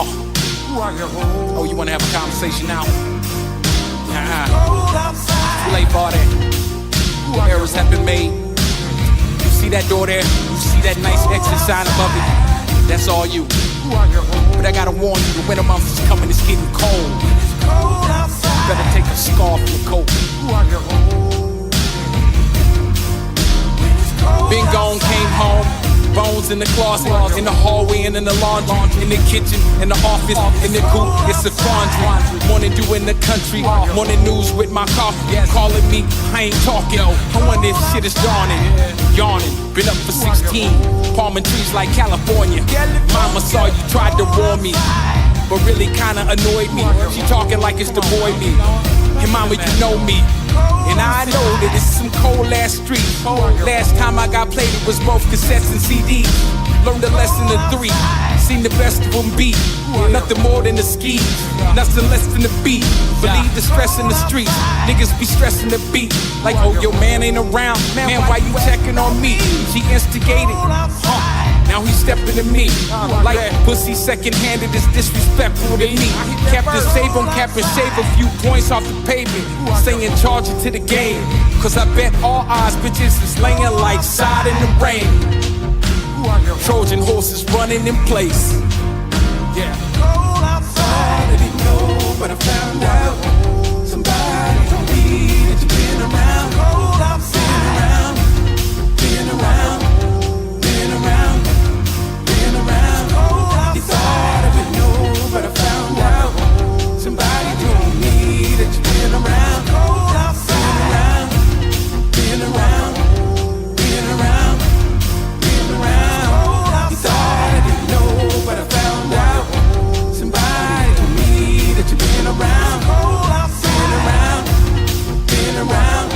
Oh, you wanna have a conversation now? Too late for that. Errors have been made. You see that door there? You see that nice exit sign above it? That's all you. But I gotta warn you, the winter months is coming, it's getting cold. You better take a scarf and a coat. Been gone, came home. Bones in the closet, in the hallway and in the laundry, in the kitchen, in the office, in the coop, it's a quandary. Morning dew in the country, morning news with my coffee. Calling me, I ain't talking. I wonder if shit is dawning. Yawning, been up for 16, palming trees like California. Mama saw you, tried to warn me, but really kinda annoyed me. She talking like it's the boy me. And mama, you know me. And I know that it's some cold ass street. Last time I got played, it was both cassettes and CDs. Learned a lesson of 3, seen the best of them beat. Nothing more than the skis, nothing less than the beat. Believe the stress in the streets, niggas be stressing the beat. Like, oh, your man ain't around, man, why you checking on me? She instigated, now he's stepping to me. Like pussy second-handed is disrespectful to me. Captain save on cap and save a few points off the pavement. Saying charge it to the game, cause I bet all odds bitches is laying like side in the rain. Trojan horses running in place. Yeah. I didn't know, but I found out. Somebody told me that you've been around. Been around. You thought I would know, but I found out. Somebody told me that you've been around. Been around. You thought I didn't know, but I found out. Somebody told me that you've been around. Been around.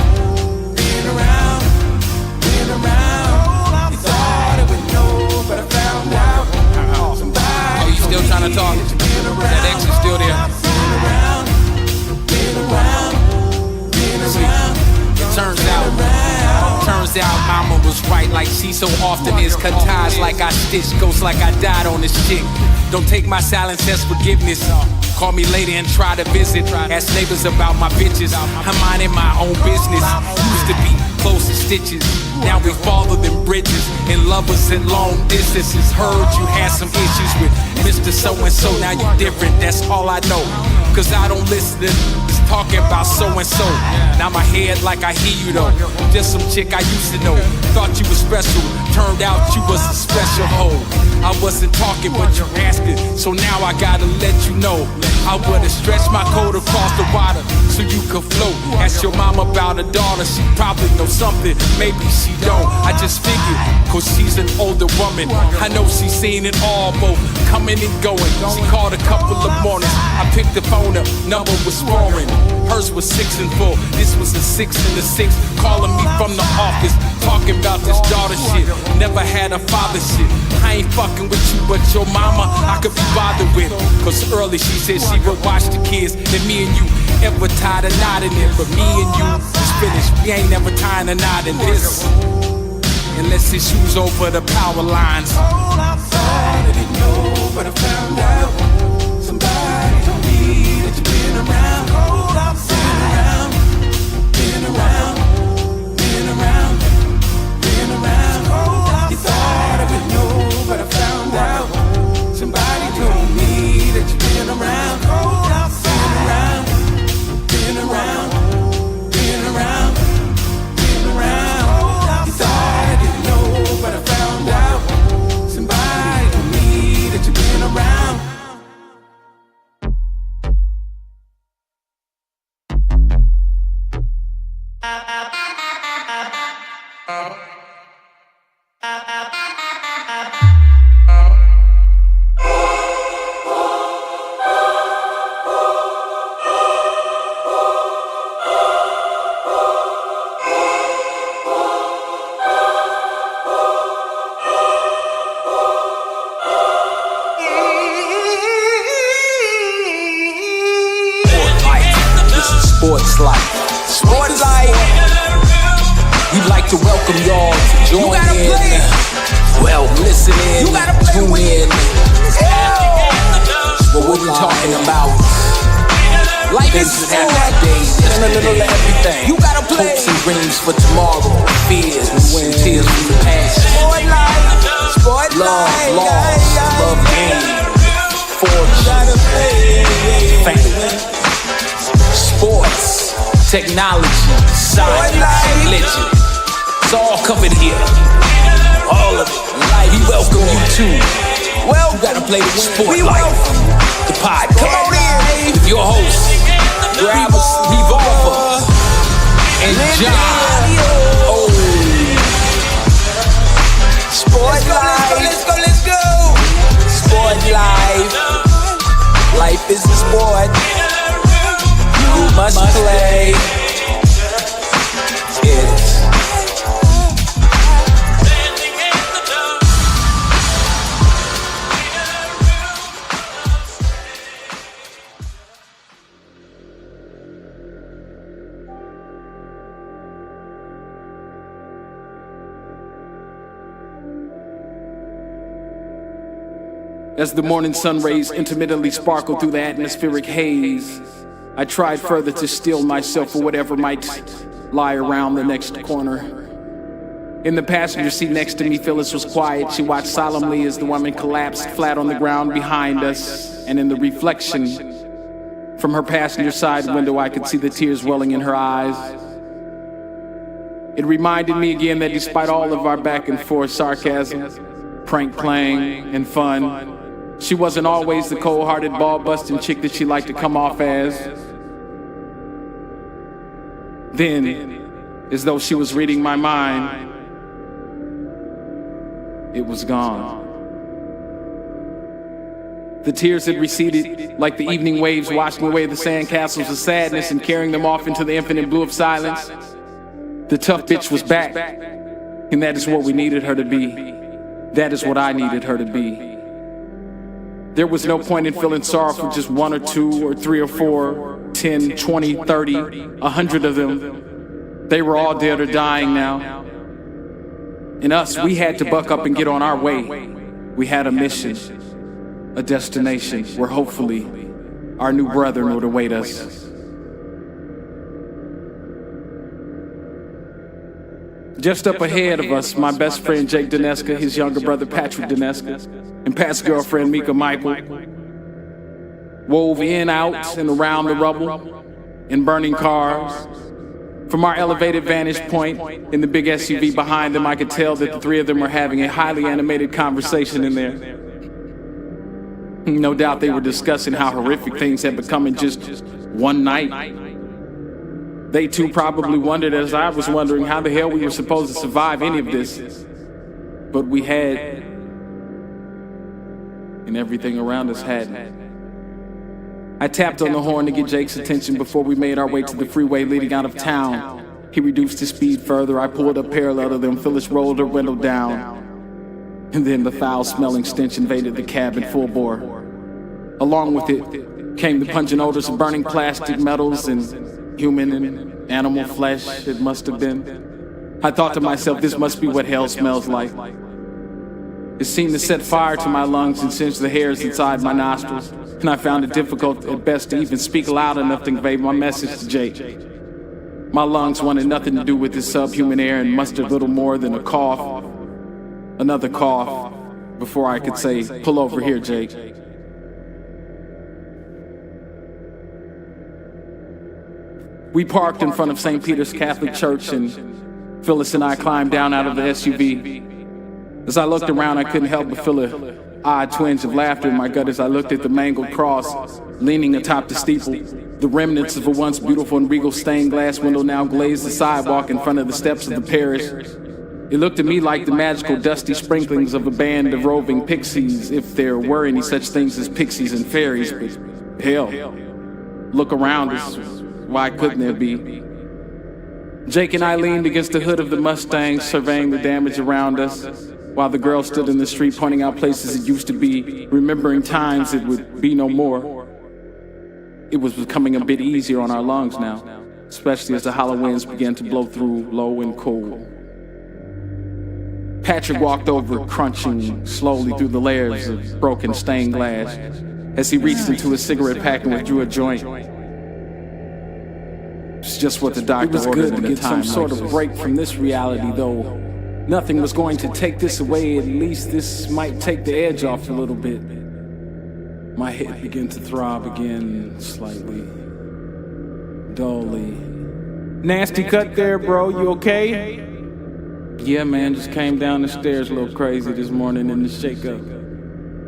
You thought I would know, but I found out. Oh, you still trying to talk? That X is still there. Turns out mama was right like she so often is. Cut ties like I stitched, ghosts like I died on this chick. Don't take my silence as forgiveness. Call me later and try to visit. Ask neighbors about my bitches. I'm minding my own business. Used to be close as stitches. Now we farther than bridges. And lovers at long distances. Heard you had some issues with Mr. So-and-so. Now you different, that's all I know. Cause I don't listen to this talking about so-and-so. Now my head like I hear you though. Just some chick I used to know. Thought you was special. Turned out you was a special hoe. I wasn't talking but you're asking. So now I gotta let you know. I would've stretched my coat across the water so you could float. Ask your mom about her daughter, she probably knows something, maybe she don't. I just figured, cause she's an older woman. I know she's seen it all, both coming and going. She called a couple of mornings, I picked the phone up, number was foreign. Hers was 6 and 4, this was a 6 and a 6. Calling me from the office, talking about this daughter shit. Never had a father shit. I ain't fucking with you, but your mama I could be bothered with. Cause early she said she would watch the kids, and me and you ever tied a knot in it. But me and you is finished, we ain't never tying a knot in this. Unless it shoes over the power lines. I thought I didn't know, but I found out. Somebody told me that you've been around. You thought I would know, but I found out. Somebody told me that you've been around. Been around. You thought I didn't know, but I found out. Somebody told me that you've been around. Sports life. We'd like to welcome y'all to join in. Well, listen in, tune in. talking about life is sport and a little of everything. You gotta play. Hopes and dreams for tomorrow, fears and tears from the past. Sport life, love, loss, love gain, fortune, family, sports, technology, science, religion. It's all covered here. All of it. Life. We welcome you too. Well, you gotta play with sport life. The podcast. With your host, Revolver and John. Oh, sport life. Let's go. Sport life. Life is a sport. You must play it. As the morning sun rays intermittently sparkle through the atmospheric haze, I tried further to steel myself for whatever might lie around the next corner. In the passenger seat next to me, Phyllis was quiet. She watched solemnly as the woman collapsed flat on the ground behind us, and in the reflection from her passenger side window, I could see the tears welling in her eyes. It reminded me again that despite all of our back and forth sarcasm, prank playing, and fun, she wasn't always the cold-hearted, ball-busting chick that she liked to come off as. Then, as though she was reading my mind, it was gone. The tears had receded like the evening waves, washing away the sandcastles of sadness and carrying them off into the infinite blue of silence. The tough bitch was back, and that is what we needed her to be. That is what I needed her to be. There was no point in feeling sorrow for just one or two or three or four, 10, 20, 30, 100 of them. They were all dead or dying now. And us, we had to buck up and get on our way. We had a mission, a destination where hopefully our new brethren would await us. Just up ahead of us, my best friend Jake Dineska, his younger brother Patrick Dineska, and Pat's girlfriend Mika Michael wove in, out, and around the rubble in burning cars. From our elevated vantage point in the big SUV behind them, I could tell that the three of them were having a highly animated conversation in there. No doubt they were discussing how horrific things had become in just one night. They too probably wondered, as I was wondering, how the hell we were supposed to survive any of this. But we had, and everything around us hadn't. I tapped on the horn to get Jake's attention before we made our way to the freeway leading out of town. He reduced his speed further. I pulled up parallel to them. Phyllis rolled her window down. And then the foul-smelling stench invaded the cab in full bore. Along with it came the pungent odors of burning plastic, metals, and human and animal flesh, it must have been. I thought to myself, this must be what hell smells like. It seemed to set fire to my lungs and singe the hairs inside my nostrils, and I found it difficult at best to even speak loud enough to convey my message to Jake. My lungs wanted nothing to do with this subhuman air and mustered little more than a cough, another cough, before I could say, "Pull over here, Jake." We parked in front of St. Peter's Catholic Church, and Phyllis and I climbed down out of the SUV. As I looked around, I couldn't help but feel an odd twinge of laughter in my gut as I looked at the mangled cross leaning atop the steeple. The remnants of a once beautiful and regal stained glass window now glazed the sidewalk in front of the steps of the parish. It looked to me like the magical dusty sprinklings of a band of roving pixies, if there were any such things as pixies and fairies, but hell, look around us. Why couldn't there be? Jake and I leaned against the hood of the Mustang, surveying the damage around us, while the girl stood in the street pointing out places it used to be, remembering times it would be no more. It was becoming a bit easier on our lungs now, especially as the hollow winds began to blow through, low and cool. Patrick walked over, crunching slowly through the layers of broken stained glass. as he reached into his cigarette pack and withdrew a joint. It's just what the doctor ordered at the time. Some sort of break from this reality, though. Nothing was going to take this away. At least this might take the edge off a little bit. My head began to throb again, slightly, dully. Nasty cut there, bro. You okay? Yeah, man, just came down the stairs a little crazy this morning in the shake-up.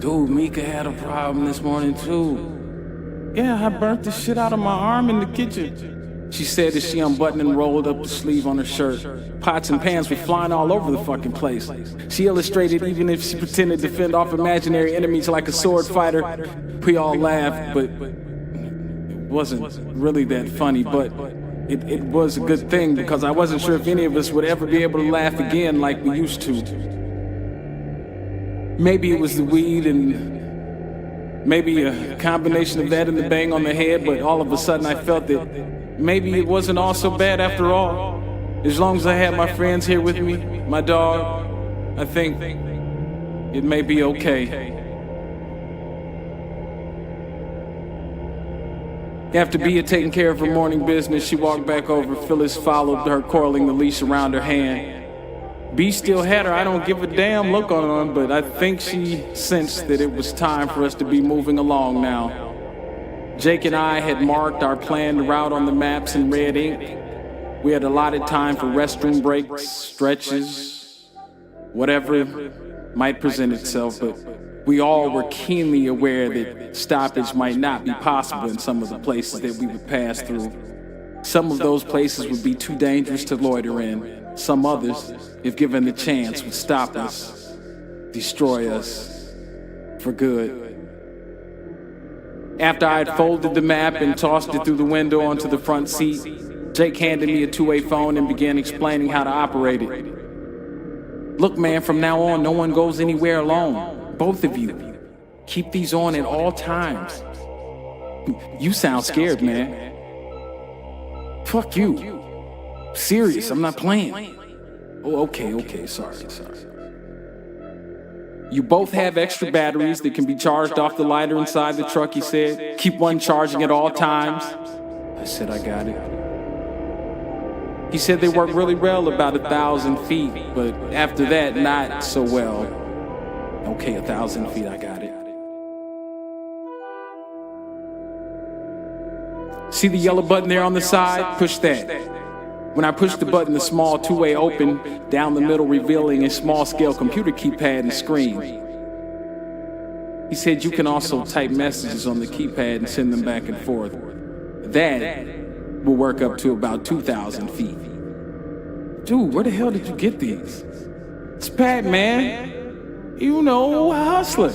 Dude, Mika had a problem this morning, too. Yeah, I burnt the shit out of my arm in the kitchen. She said as she unbuttoned and rolled up the sleeve on her shirt. Pots and pans were flying all over the fucking place. She illustrated even if she pretended to fend off imaginary enemies like a sword fighter. We all laughed, but it wasn't really that funny, but it was a good thing because I wasn't sure if any of us would ever be able to laugh again like we used to. Maybe it was the weed and maybe a combination of that and the bang on the head, but all of a sudden I felt that maybe it wasn't all so bad after all. As long as I had my friends here with me, my dog, I think it may be okay. After Bea had taken care of her morning business, she walked back over. Phyllis followed her, coiling the leash around her hand. Bea still had her I don't give a damn look on her, but I think she sensed that it was time for us to be moving along now. Jake and I had marked our planned route on the maps in red ink. We had allotted time for restroom breaks, stretches, whatever might present itself, but we all were keenly aware that stoppage might not be possible in some of the places that we would pass through. Some of those places would be too dangerous to loiter in. Some others, if given the chance, would stop us, destroy us for good. After I had folded the map and tossed it through the window onto the front seat, Jake handed me a two-way phone and began explaining how to operate it. Look, man, from now on, no one goes anywhere alone. Both of you. Keep these on at all times. You sound scared, man. Fuck you. Serious, I'm not playing. Oh, okay, sorry. You both have extra batteries that can be charged off the lighter inside the truck, he said. Keep one charging at all times. I said, I got it. He said they work really well about 1,000 feet, but after that, not so well. Okay, 1,000 feet, I got it. See the yellow button there on the side? Push that. When I pushed the button, the small two-way opened down the middle, revealing a small-scale computer keypad and screen. He said you can also type messages on the keypad and send them back and forth. That will work up to about 2,000 feet. Dude, where the hell did you get these? It's Pat, man. You know, a hustler.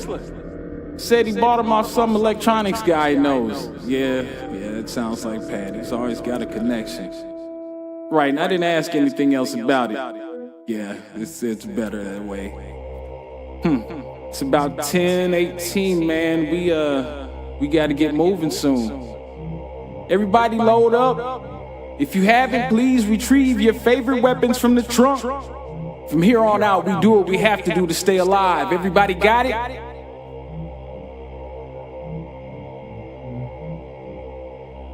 Said he bought them off some electronics guy he knows. Yeah, it sounds like Pat. He's always got a connection. Right, and I didn't ask anything else about it. Yeah, it's better that way. It's about 10:18, man. We gotta get moving soon. Everybody load up. If you haven't, please retrieve your favorite weapons from the trunk. From here on out, we do what we have to do to stay alive. Everybody got it?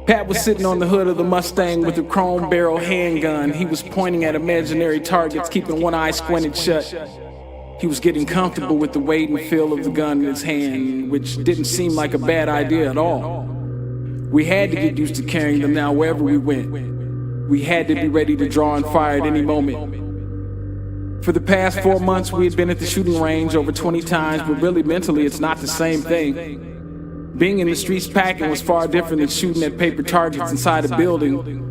Pat was sitting on the hood of the Mustang with a chrome barrel handgun. He was pointing at imaginary targets, keeping one eye squinted shut. He was getting comfortable with the weight and feel of the gun in his hand, which didn't seem like a bad idea at all. We had to get used to carrying them now wherever we went. We had to be ready to draw and fire at any moment. For the past 4 months, we had been at the shooting range over 20 times, but really mentally, it's not the same thing. Being in the streets packing was far different than shooting at paper targets inside a building.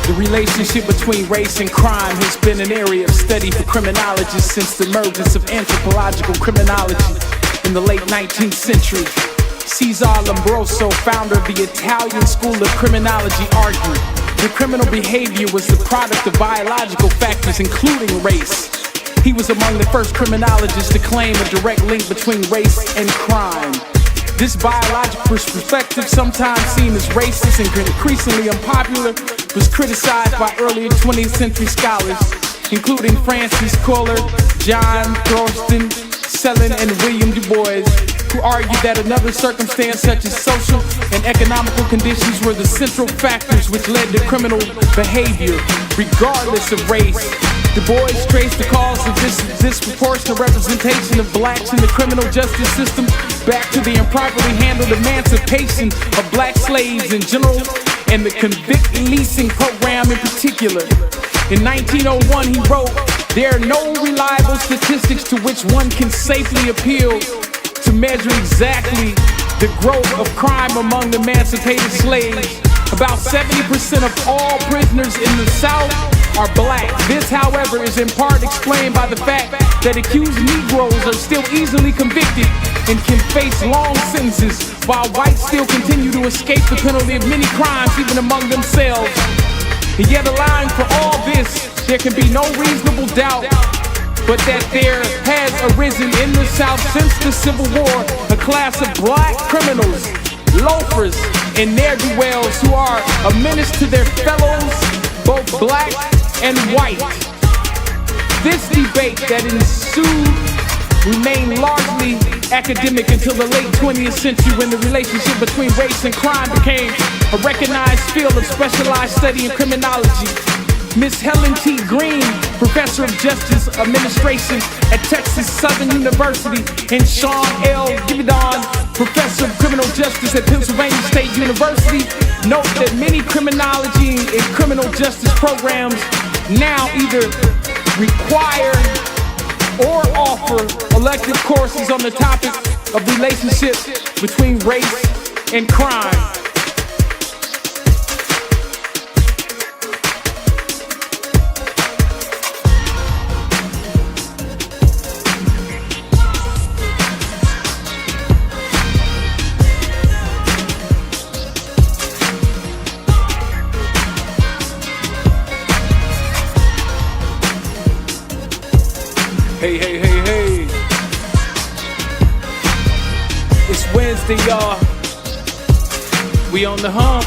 The relationship between race and crime has been an area of study for criminologists since the emergence of anthropological criminology in the late 19th century. Cesar Lombroso, founder of the Italian School of Criminology, argued that criminal behavior was the product of biological factors, including race. He was among the first criminologists to claim a direct link between race and crime. This biological perspective, sometimes seen as racist and increasingly unpopular, was criticized by earlier 20th century scholars, including Francis Kohler, John Thurston, Selin, and William Du Bois, who argued that another circumstance such as social and economical conditions were the central factors which led to criminal behavior, regardless of race. Du Bois traced the cause of this disproportionate representation of blacks in the criminal justice system back to the improperly handled emancipation of black slaves in general and the convict leasing program in particular. In 1901, he wrote, "There are no reliable statistics to which one can safely appeal to measure exactly the growth of crime among emancipated slaves. About 70% of all prisoners in the South are black. This, however, is in part explained by the fact that accused Negroes are still easily convicted and can face long sentences, while whites still continue to escape the penalty of many crimes, even among themselves. And yet, allowing for all this, there can be no reasonable doubt but that there has arisen in the South since the Civil War a class of black criminals, loafers, and ne'er-do-wells who are a menace to their fellows, both black and white." This debate that ensued remained largely academic until the late 20th century, when the relationship between race and crime became a recognized field of specialized study in criminology. Miss Helen T. Green, professor of justice administration at Texas Southern University, and Sean L. Gibbon, professor of criminal justice at Pennsylvania State University, note that many criminology and criminal justice programs now either require or offer elective courses on the topic of relationship between race and crime. Hey, hey, hey, hey. It's Wednesday, y'all. We on the hump.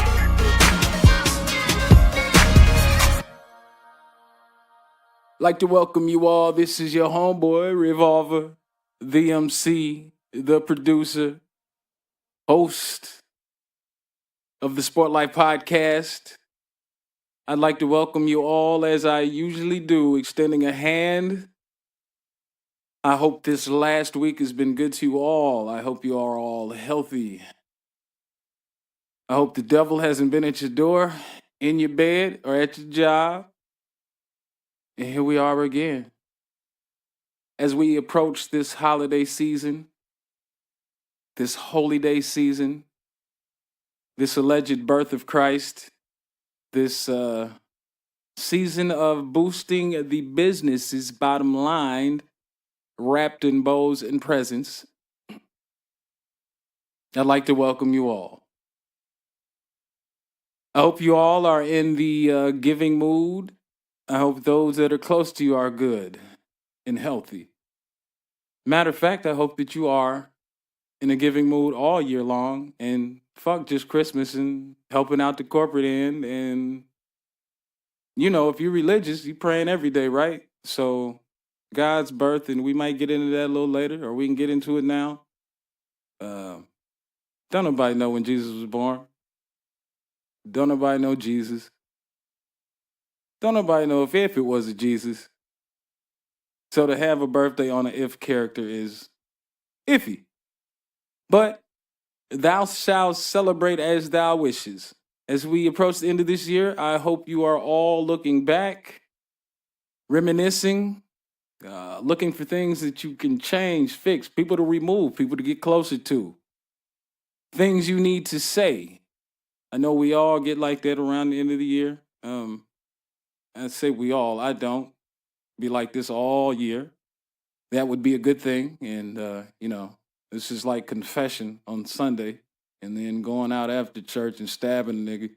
Like to welcome you all. This is your homeboy, Revolver, the MC, the producer, host of the Sportlight Podcast. I'd like to welcome you all, as I usually do, extending a hand. I hope this last week has been good to you all. I hope you are all healthy. I hope the devil hasn't been at your door, in your bed, or at your job. And here we are again. As we approach this holiday season, this holy day season, this alleged birth of Christ, this season of boosting the business's bottom line, wrapped in bows and presents, I'd like to welcome you all. I hope you all are in the giving mood. I hope those that are close to you are good and healthy. Matter of fact, I hope that you are in a giving mood all year long, and fuck just Christmas and helping out the corporate end. And, you know, if you're religious, you're praying every day, right? So God's birth, and we might get into that a little later, or we can get into it now. Don't nobody know when Jesus was born. Don't nobody know Jesus. Don't nobody know if it was a Jesus. So to have a birthday on an if character is iffy. But thou shalt celebrate as thou wishes. As we approach the end of this year, I hope you are all looking back, reminiscing, looking for things that you can change, fix, people to remove, people to get closer to, things you need to say. I know we all get like that around the end of the year. I say we all. I don't be like this all year. That would be a good thing. And this is like confession on Sunday, and then going out after church and stabbing a nigga.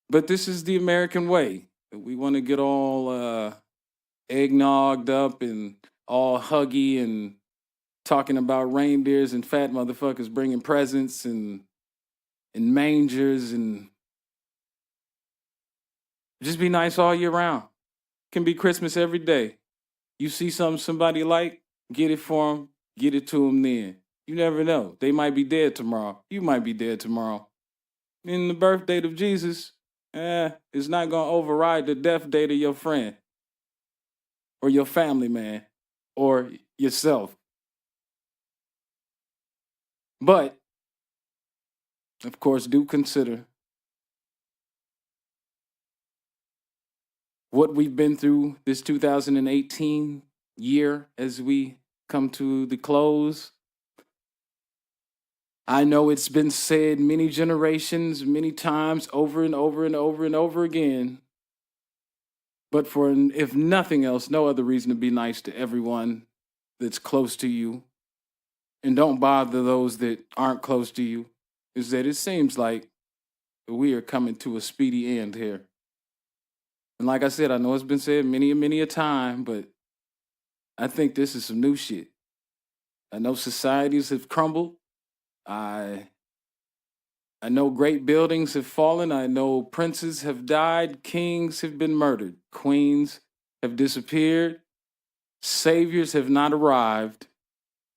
But this is the American way. We want to get all eggnogged up and all huggy and talking about reindeers and fat motherfuckers bringing presents and mangers, and just be nice all year round. Can be Christmas every day. You see something somebody like, get it for them, get it to them then. You never know. They might be dead tomorrow. You might be dead tomorrow. And the birth date of Jesus, it's not going to override the death date of your friend or your family, man, or yourself. But, of course, do consider what we've been through this 2018 year as we come to the close. I know it's been said many generations, many times, over and over and over and over again. But for, if nothing else, no other reason to be nice to everyone that's close to you, and don't bother those that aren't close to you, is that it seems like we are coming to a speedy end here. And like I said, I know it's been said many a time, but I think this is some new shit. I know societies have crumbled. I know great buildings have fallen. I know princes have died. Kings have been murdered. Queens have disappeared. Saviors have not arrived.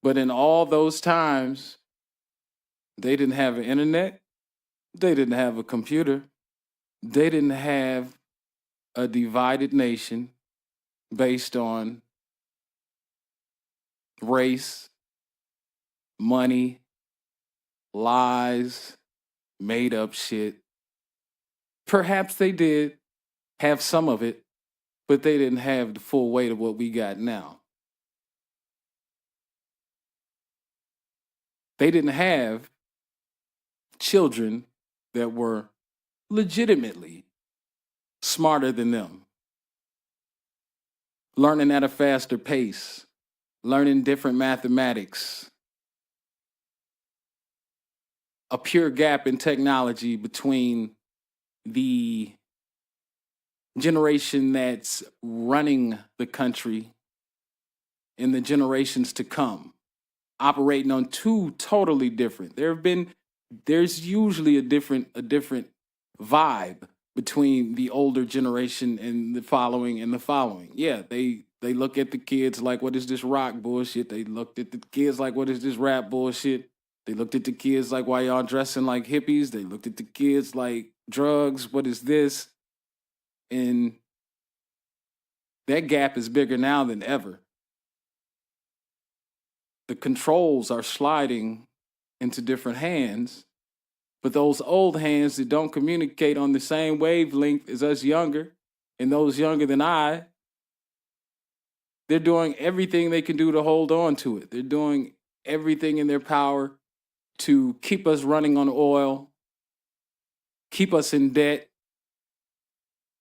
But in all those times, they didn't have an internet. They didn't have a computer. They didn't have a divided nation based on race, money, lies, made up shit. Perhaps they did have some of it, but they didn't have the full weight of what we got now. They didn't have children that were legitimately smarter than them, learning at a faster pace, learning different mathematics, a pure gap in technology between the generation that's running the country and the generations to come, operating on two totally different. There's usually a different vibe between the older generation and the following. Yeah, they look at the kids like, what is this rock bullshit? They looked at the kids like, what is this rap bullshit? They looked at the kids like, why y'all dressing like hippies? They looked at the kids like, drugs, what is this? And that gap is bigger now than ever. The controls are sliding into different hands, but those old hands that don't communicate on the same wavelength as us younger, and those younger than I, they're doing everything they can do to hold on to it. They're doing everything in their power to keep us running on oil, keep us in debt,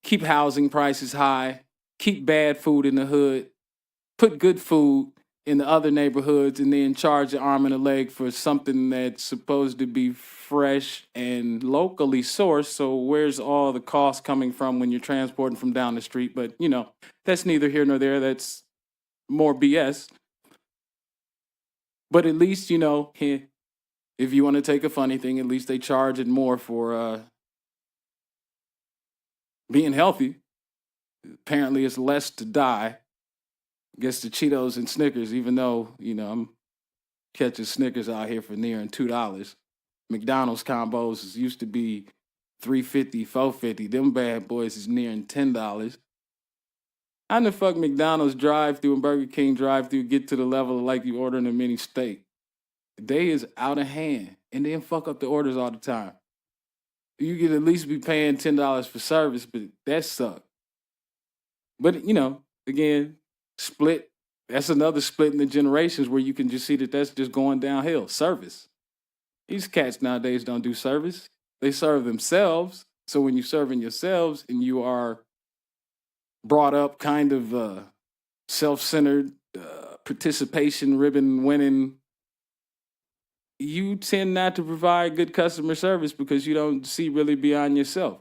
keep housing prices high, keep bad food in the hood, put good food in the other neighborhoods, and then charge an arm and a leg for something that's supposed to be fresh and locally sourced. So where's all the cost coming from when you're transporting from down the street? But, that's neither here nor there. That's more BS. But at least, if you want to take a funny thing, at least they charge it more for being healthy. Apparently it's less to die. I guess the Cheetos and Snickers, even though, I'm catching Snickers out here for nearing $2. McDonald's combos used to be $3.50, $4.50. Them bad boys is nearing $10. How in the fuck McDonald's drive-thru and Burger King drive-thru get to the level of like you ordering a mini steak? They is out of hand, and then fuck up the orders all the time. You could at least be paying $10 for service, but that sucks. But, again, split. That's another split in the generations where you can just see that that's just going downhill. Service. These cats nowadays don't do service. They serve themselves. So when you're serving yourselves and you are brought up kind of self-centered, participation ribbon winning, you tend not to provide good customer service because you don't see really beyond yourself.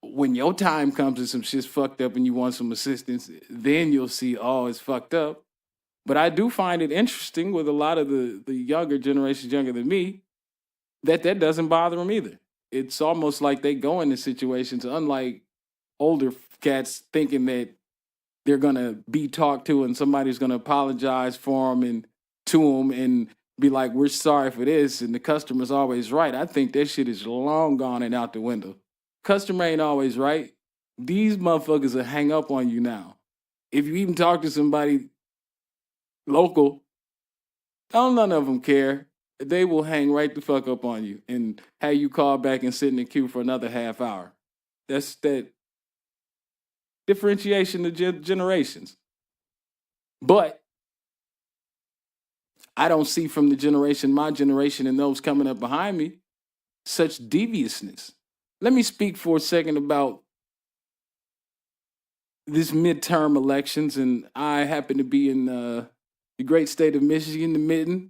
When your time comes and some shit's fucked up and you want some assistance, then you'll see, oh, it's fucked up. But I do find it interesting with a lot of the younger generations, younger than me, that doesn't bother them either. It's almost like they go into situations, unlike older cats thinking that they're going to be talked to and somebody's going to apologize for them and to them and be like, we're sorry for this, and the customer's always right. I think that shit is long gone and out the window. Customer ain't always right. These motherfuckers will hang up on you now. If you even talk to somebody local, none of them care. They will hang right the fuck up on you and have you call back and sit in the queue for another half hour. That's that differentiation of generations. But I don't see from my generation, and those coming up behind me, such deviousness. Let me speak for a second about this midterm elections, and I happen to be in the great state of Michigan, the Mitten,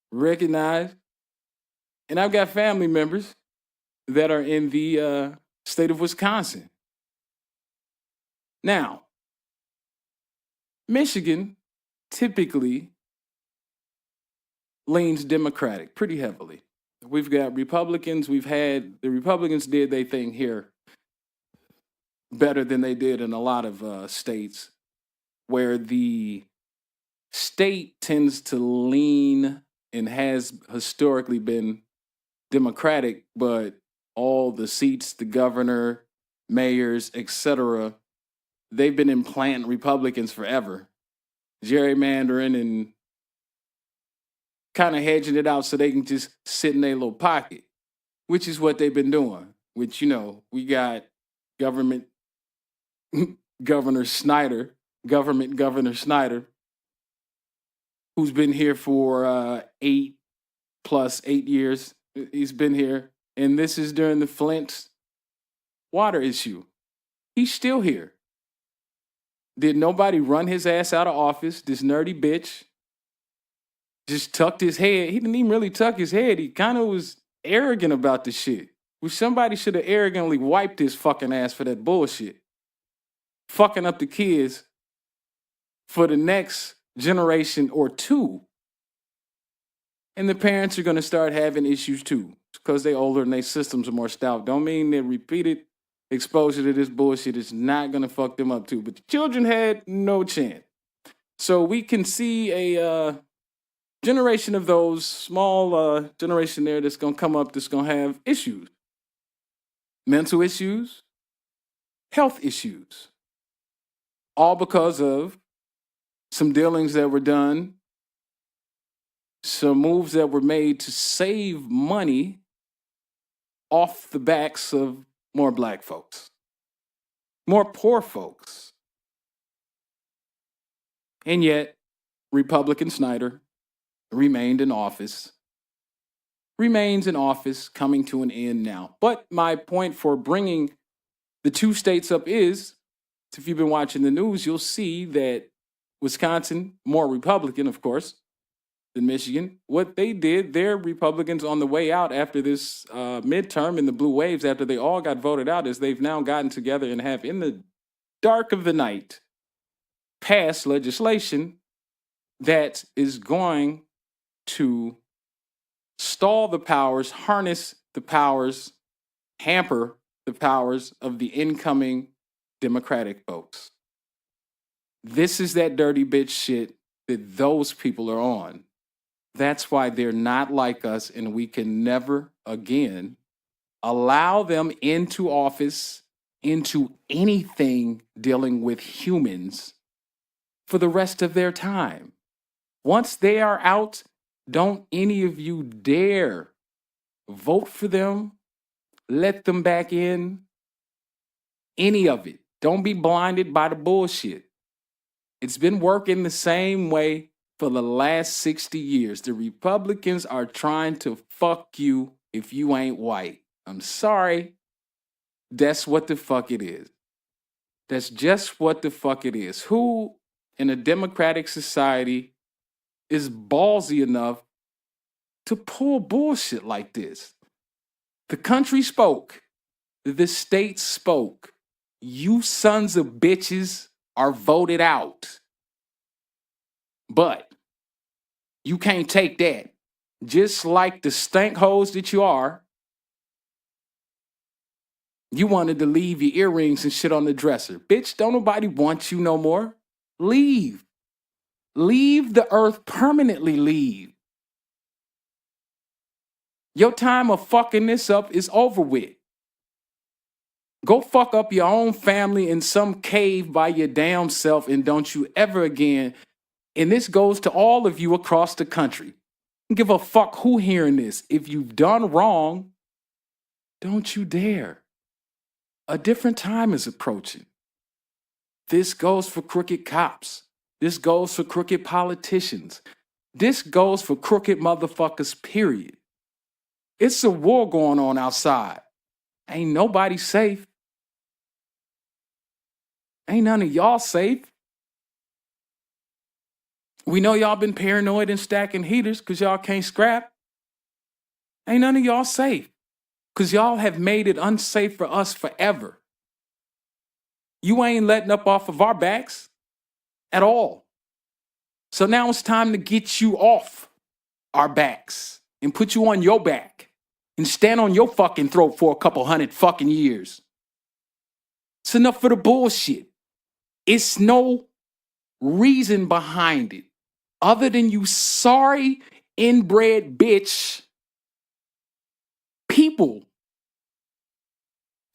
recognized, and I've got family members that are in the state of Wisconsin. Now, Michigan typically leans Democratic pretty heavily. We've got Republicans. The Republicans did their thing here better than they did in a lot of states, where the state tends to lean and has historically been Democratic, but all the seats, the governor, mayors, etc., they've been implanting Republicans forever, gerrymandering and kind of hedging it out so they can just sit in their little pocket, which is what they've been doing. Which, we got Governor Snyder, who's been here for 8 years. He's been here, and this is during the Flint water issue. He's still here. Did nobody run his ass out of office? This nerdy bitch just tucked his head. He didn't even really tuck his head. He kind of was arrogant about the shit. Which somebody should have arrogantly wiped his fucking ass for that bullshit. Fucking up the kids for the next generation or two. And the parents are going to start having issues too. Because they're older and their systems are more stout. Don't mean that repeated exposure to this bullshit is not going to fuck them up too. But the children had no chance. So we can see a generation of those, small generation there that's going to come up that's going to have issues. Mental issues, health issues. All because of some dealings that were done, some moves that were made to save money off the backs of more black folks, more poor folks. And yet, Republican Snyder remains in office, coming to an end now. But my point for bringing the two states up is, if you've been watching the news, you'll see that Wisconsin, more Republican, of course, than Michigan. What they did, their Republicans on the way out after this midterm in the blue waves, after they all got voted out, is they've now gotten together and have, in the dark of the night, passed legislation that is going to stall the powers, harness the powers, hamper the powers of the incoming Democratic folks. This is that dirty bitch shit that those people are on. That's why they're not like us, and we can never again allow them into office, into anything dealing with humans for the rest of their time. Once they are out, don't any of you dare vote for them, let them back in, any of it. Don't be blinded by the bullshit. It's been working the same way for the last 60 years. The Republicans are trying to fuck you if you ain't white. I'm sorry. That's what the fuck it is. That's just what the fuck it is. Who in a democratic society is ballsy enough to pull bullshit like this? The country spoke. The state spoke. You sons of bitches are voted out. But you can't take that. Just like the stank hoes that you are, you wanted to leave your earrings and shit on the dresser. Bitch, don't nobody want you no more. Leave. Leave the earth permanently. Leave. Your time of fucking this up is over with. Go fuck up your own family in some cave by your damn self, and don't you ever again. And this goes to all of you across the country. Give a fuck who hearing this. If you've done wrong, don't you dare. A different time is approaching. This goes for crooked cops. This goes for crooked politicians. This goes for crooked motherfuckers, period. It's a war going on outside. Ain't nobody safe. Ain't none of y'all safe. We know y'all been paranoid and stacking heaters because y'all can't scrap. Ain't none of y'all safe because y'all have made it unsafe for us forever. You ain't letting up off of our backs at all. So now it's time to get you off our backs and put you on your back and stand on your fucking throat for a couple hundred fucking years. It's enough for the bullshit. It's no reason behind it other than you sorry inbred bitch people.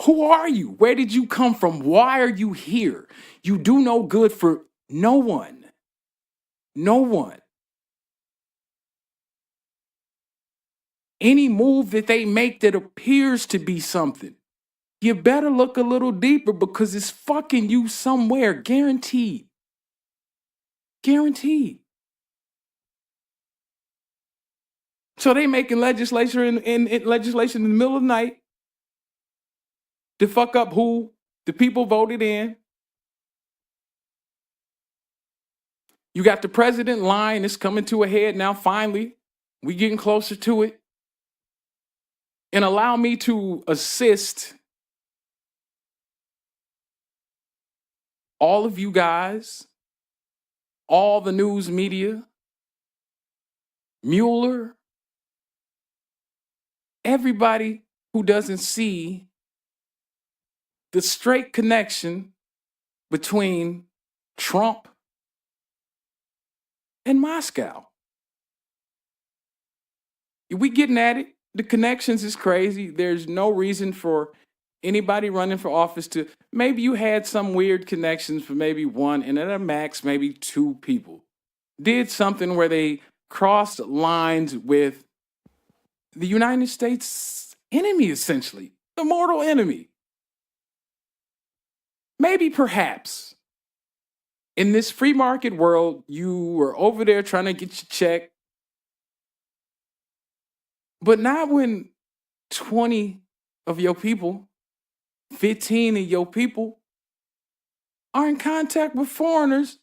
Who are you? Where did you come from? Why are you here? You do no good for no one. No one. Any move that they make that appears to be something, you better look a little deeper because it's fucking you somewhere, guaranteed. Guaranteed. So they making legislation in the middle of the night to fuck up who the people voted in. You got the president line. It's coming to a head now, finally. We getting closer to it. And allow me to assist all of you guys, all the news media, Mueller, everybody who doesn't see the straight connection between Trump and Moscow. We getting at it. The connections is crazy. There's no reason for anybody running for office to, maybe you had some weird connections for maybe one, and at a max, maybe two people did something where they crossed lines with the United States enemy, essentially, the mortal enemy. Maybe perhaps in this free market world, you were over there trying to get your check, but not when 20 of your people, 15 of your people are in contact with foreigners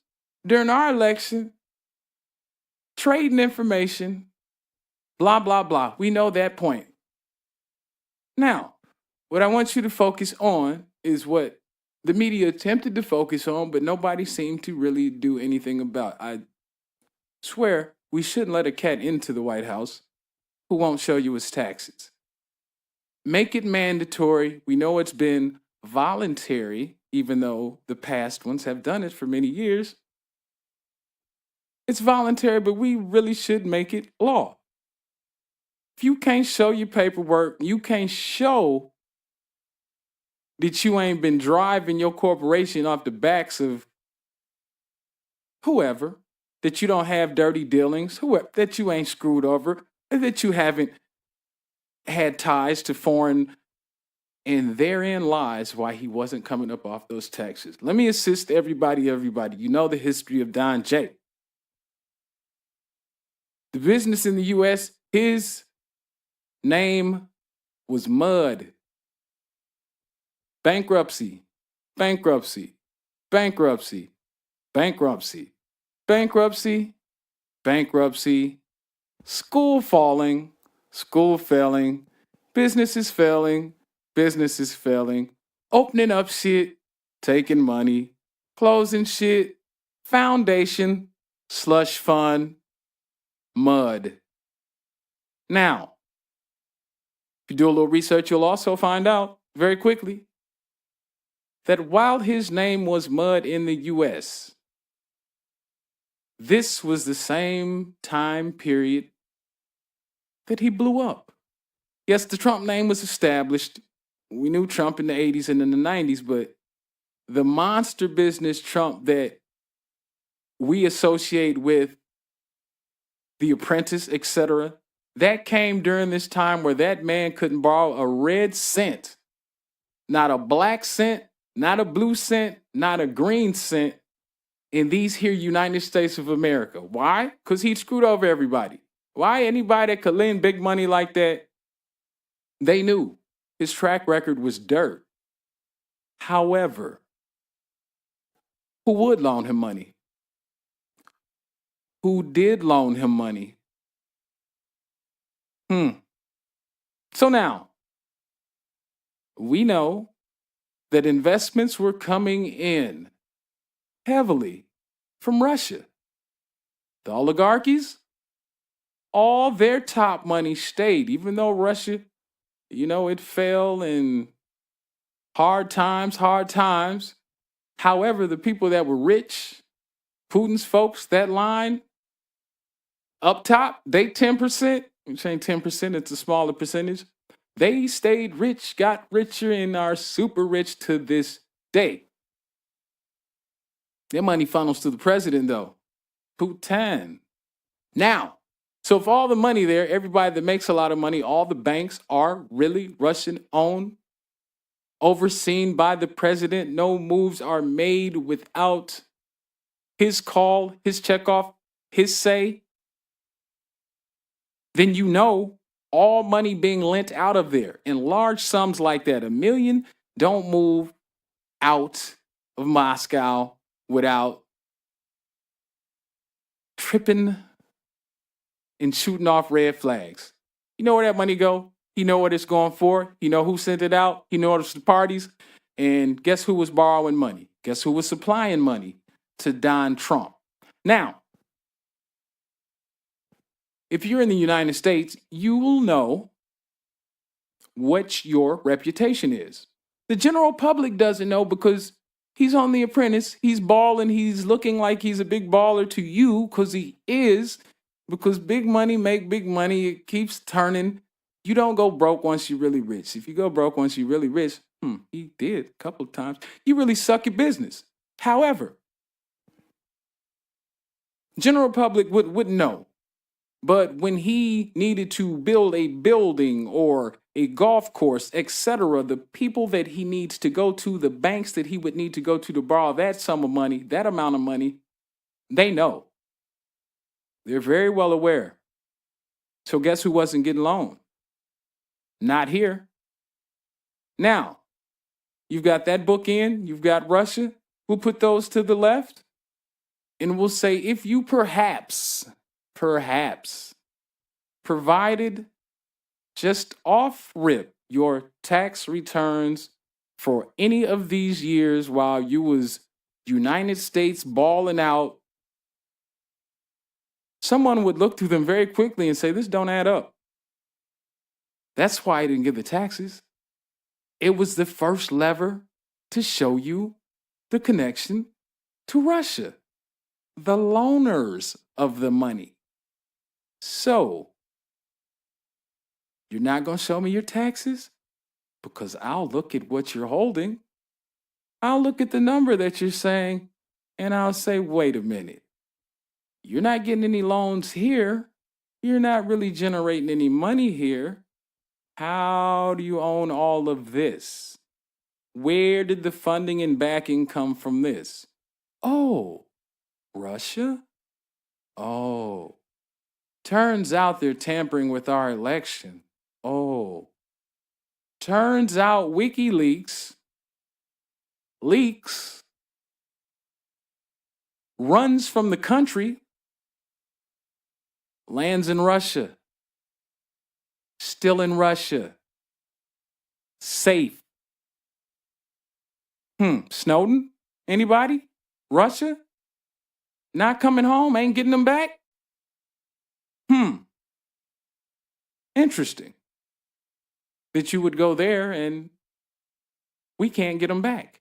during our election, trading information, blah, blah, blah. We know that point. Now, what I want you to focus on is what the media attempted to focus on, but nobody seemed to really do anything about. I swear we shouldn't let a cat into the White House who won't show you his taxes. Make it mandatory. We know it's been voluntary, even though the past ones have done it for many years. It's voluntary, but we really should make it law. If you can't show your paperwork, you can't show that you ain't been driving your corporation off the backs of whoever, that you don't have dirty dealings, whoever, that you ain't screwed over, that you haven't had ties to foreign, and therein lies why he wasn't coming up off those taxes. Let me assist everybody. You know the history of Don J. The business in the U.S., his name was mud. Bankruptcy, bankruptcy, bankruptcy, bankruptcy, bankruptcy, bankruptcy, school falling, school failing, businesses failing, businesses failing, opening up shit, taking money, closing shit, foundation, slush fund, mud. Now, if you do a little research, you'll also find out very quickly that while his name was Mud in the US, this was the same time period that he blew up. Yes, the Trump name was established. We knew Trump in the 80s and in the 90s, but the monster business Trump that we associate with The Apprentice, etc., that came during this time where that man couldn't borrow a red cent, not a black cent, not a blue cent, not a green cent in these here United States of America. Why? Because he screwed over everybody. Why? Anybody that could lend big money like that, they knew his track record was dirt. However, who would loan him money? Who did loan him money? So now, we know that investments were coming in heavily from Russia. The oligarchies, all their top money stayed, even though Russia, it fell in hard times. However, the people that were rich, Putin's folks, that line up top, they 10%. I'm saying 10%, it's a smaller percentage. They stayed rich, got richer, and are super rich to this day. Their money funnels to the president, though. Putin. Now, so if all the money there, everybody that makes a lot of money, all the banks are really Russian-owned, overseen by the president, no moves are made without his call, his checkoff, his say, then all money being lent out of there in large sums like that. $1 million don't move out of Moscow without tripping and shooting off red flags. You know where that money go? You know what it's going for? You know who sent it out? You know it's the parties? And guess who was borrowing money? Guess who was supplying money to Don Trump? Now, if you're in the United States, you will know what your reputation is. The general public doesn't know because he's on The Apprentice. He's balling. He's looking like he's a big baller to you because he is. Because big money make big money. It keeps turning. You don't go broke once you're really rich. If you go broke once you're really rich, he did a couple of times, you really suck at business. However, general public wouldn't know. But when he needed to build a building or a golf course, etc., the people that he needs to go to, the banks that he would need to go to borrow that sum of money, that amount of money, they know. They're very well aware. So guess who wasn't getting loaned? Not here. Now, you've got that bookend, you've got Russia. We'll put those to the left. And we'll say if you perhaps provided just off rip your tax returns for any of these years while you was United States balling out, someone would look through them very quickly and say, this don't add up. That's why I didn't give the taxes. It was the first lever to show you the connection to Russia, the loaners of the money. So, you're not going to show me your taxes? Because I'll look at what you're holding. I'll look at the number that you're saying, and I'll say, wait a minute. You're not getting any loans here. You're not really generating any money here. How do you own all of this? Where did the funding and backing come from this? Oh, Russia? Oh. Turns out they're tampering with our election. Oh, Turns out WikiLeaks leaks runs from the country, lands in Russia, still in Russia, safe. Snowden? Anybody? Russia? Not coming home? Ain't getting them back? Interesting that you would go there and we can't get them back.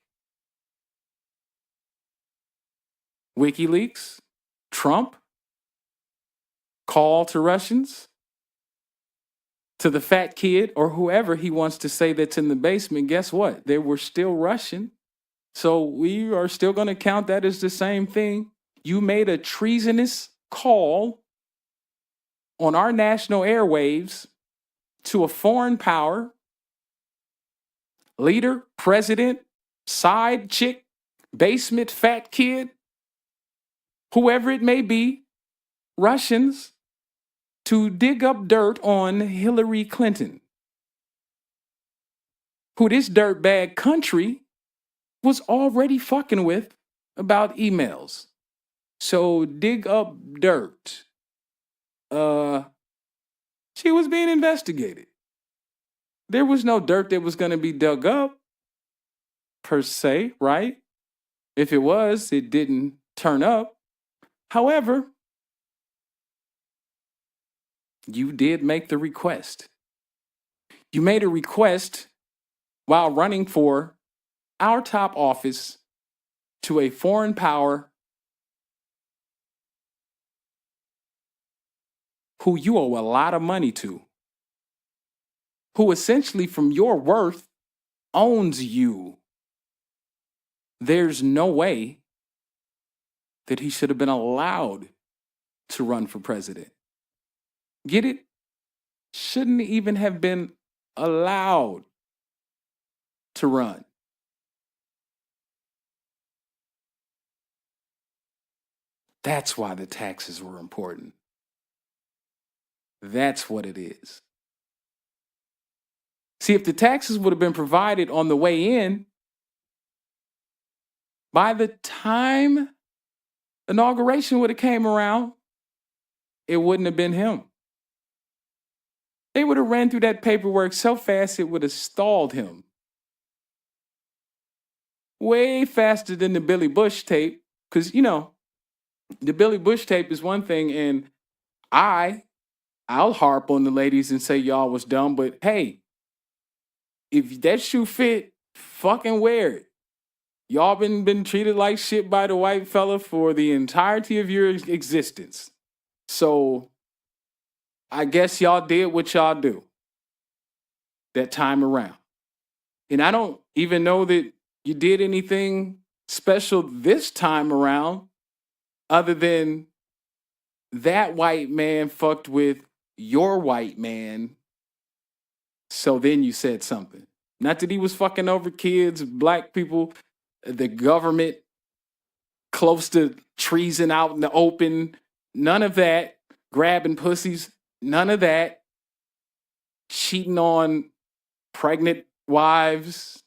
WikiLeaks, Trump, call to Russians, to the fat kid or whoever he wants to say that's in the basement. Guess what? They were still Russian. So we are still going to count that as the same thing. You made a treasonous call on our national airwaves to a foreign power, leader, president, side chick, basement fat kid, whoever it may be, Russians, to dig up dirt on Hillary Clinton, who this dirtbag country was already fucking with about emails. So dig up dirt. She was being investigated. There was no dirt that was going to be dug up, per se, right? If it was, it didn't turn up. However, you did make the request. You made a request while running for our top office to a foreign power who you owe a lot of money to, who essentially from your worth owns you. There's no way that he should have been allowed to run for president. Get it? Shouldn't even have been allowed to run. That's why the taxes were important. That's what it is. See, if the taxes would have been provided on the way in, by the time inauguration would have came around, it wouldn't have been him. They would have ran through that paperwork so fast it would have stalled him. Way faster than the Billy Bush tape. Because, the Billy Bush tape is one thing, and I'll harp on the ladies and say y'all was dumb, but hey, if that shoe fit, fucking wear it. Y'all been treated like shit by the white fella for the entirety of your existence. So I guess y'all did what y'all do that time around. And I don't even know that you did anything special this time around other than that white man fucked with your white man. So then you said something. Not that he was fucking over kids, black people, the government, close to treason out in the open. None of that. Grabbing pussies. None of that. Cheating on pregnant wives.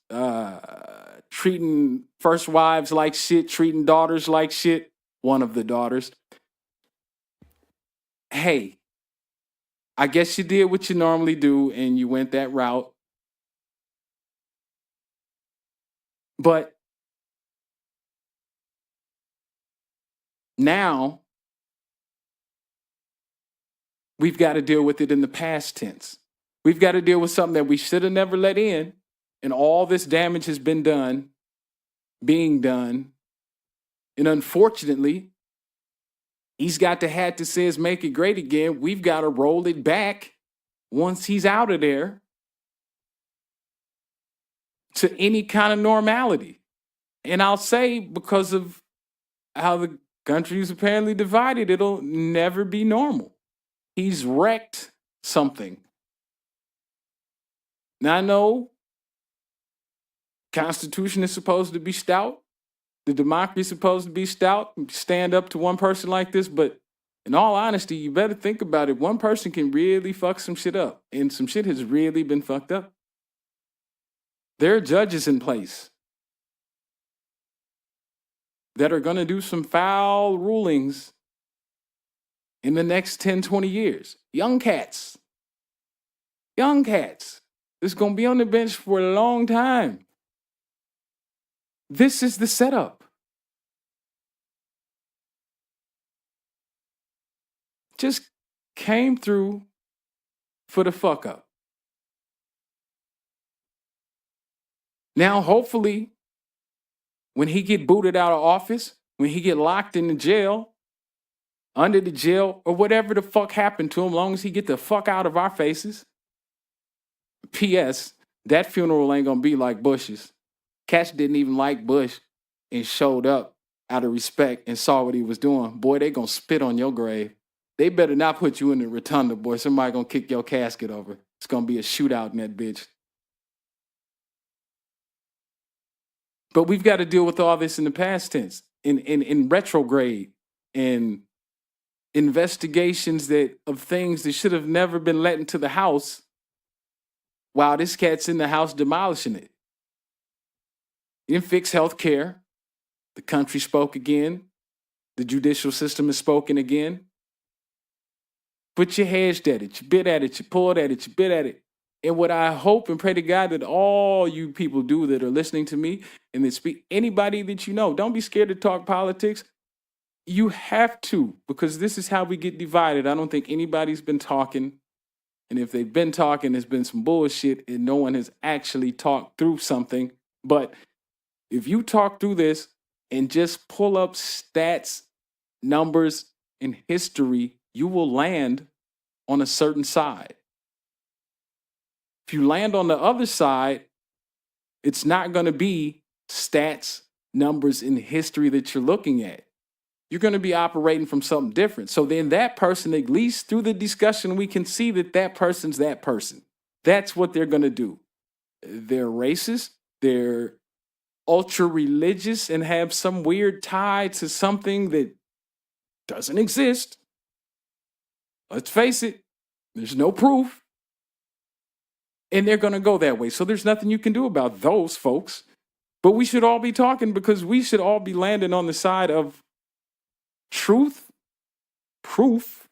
Treating first wives like shit. Treating daughters like shit. One of the daughters. Hey, I guess you did what you normally do and you went that route. But now we've got to deal with it in the past tense. We've got to deal with something that we should have never let in, and all this damage has been done, being done. And unfortunately, he's got the hat that says make it great again. We've got to roll it back once he's out of there to any kind of normality. And I'll say, because of how the country is apparently divided, it'll never be normal. He's wrecked something. Now, I know Constitution is supposed to be stout. The democracy is supposed to be stout, stand up to one person like this. But in all honesty, you better think about it. One person can really fuck some shit up. And some shit has really been fucked up. There are judges in place that are going to do some foul rulings in the next 10, 20 years. Young cats. Young cats. It's going to be on the bench for a long time. This is the setup. Just came through for the fuck up. Now, hopefully, when he get booted out of office, when he get locked in the jail, under the jail, or whatever the fuck happened to him, long as he get the fuck out of our faces. P.S. That funeral ain't gonna be like Bush's. Cats didn't even like Bush and showed up out of respect and saw what he was doing. Boy, they gonna spit on your grave. They better not put you in the rotunda, boy. Somebody gonna kick your casket over. It's gonna be a shootout in that bitch. But we've got to deal with all this in the past tense, in retrograde, in investigations that of things that should have never been let into the house while this cat's in the house demolishing it. You didn't fix health care. The country spoke again. The judicial system has spoken again. But you hedged at it, you bit at it, you pulled at it, you bit at it. And what I hope and pray to God that all you people do that are listening to me and that speak, anybody that you know, don't be scared to talk politics. You have to, because this is how we get divided. I don't think anybody's been talking. And if they've been talking, there's been some bullshit and no one has actually talked through something. But if you talk through this and just pull up stats, numbers, and history, you will land on a certain side. If you land on the other side, it's not going to be stats, numbers, and history that you're looking at. You're going to be operating from something different. So then that person, at least through the discussion, we can see that that person's that person. That's what they're going to do. They're racist. They're ultra religious and have some weird tie to something that doesn't exist. Let's face it, there's no proof. And they're going to go that way. So there's nothing you can do about those folks. But we should all be talking because we should all be landing on the side of truth, proof,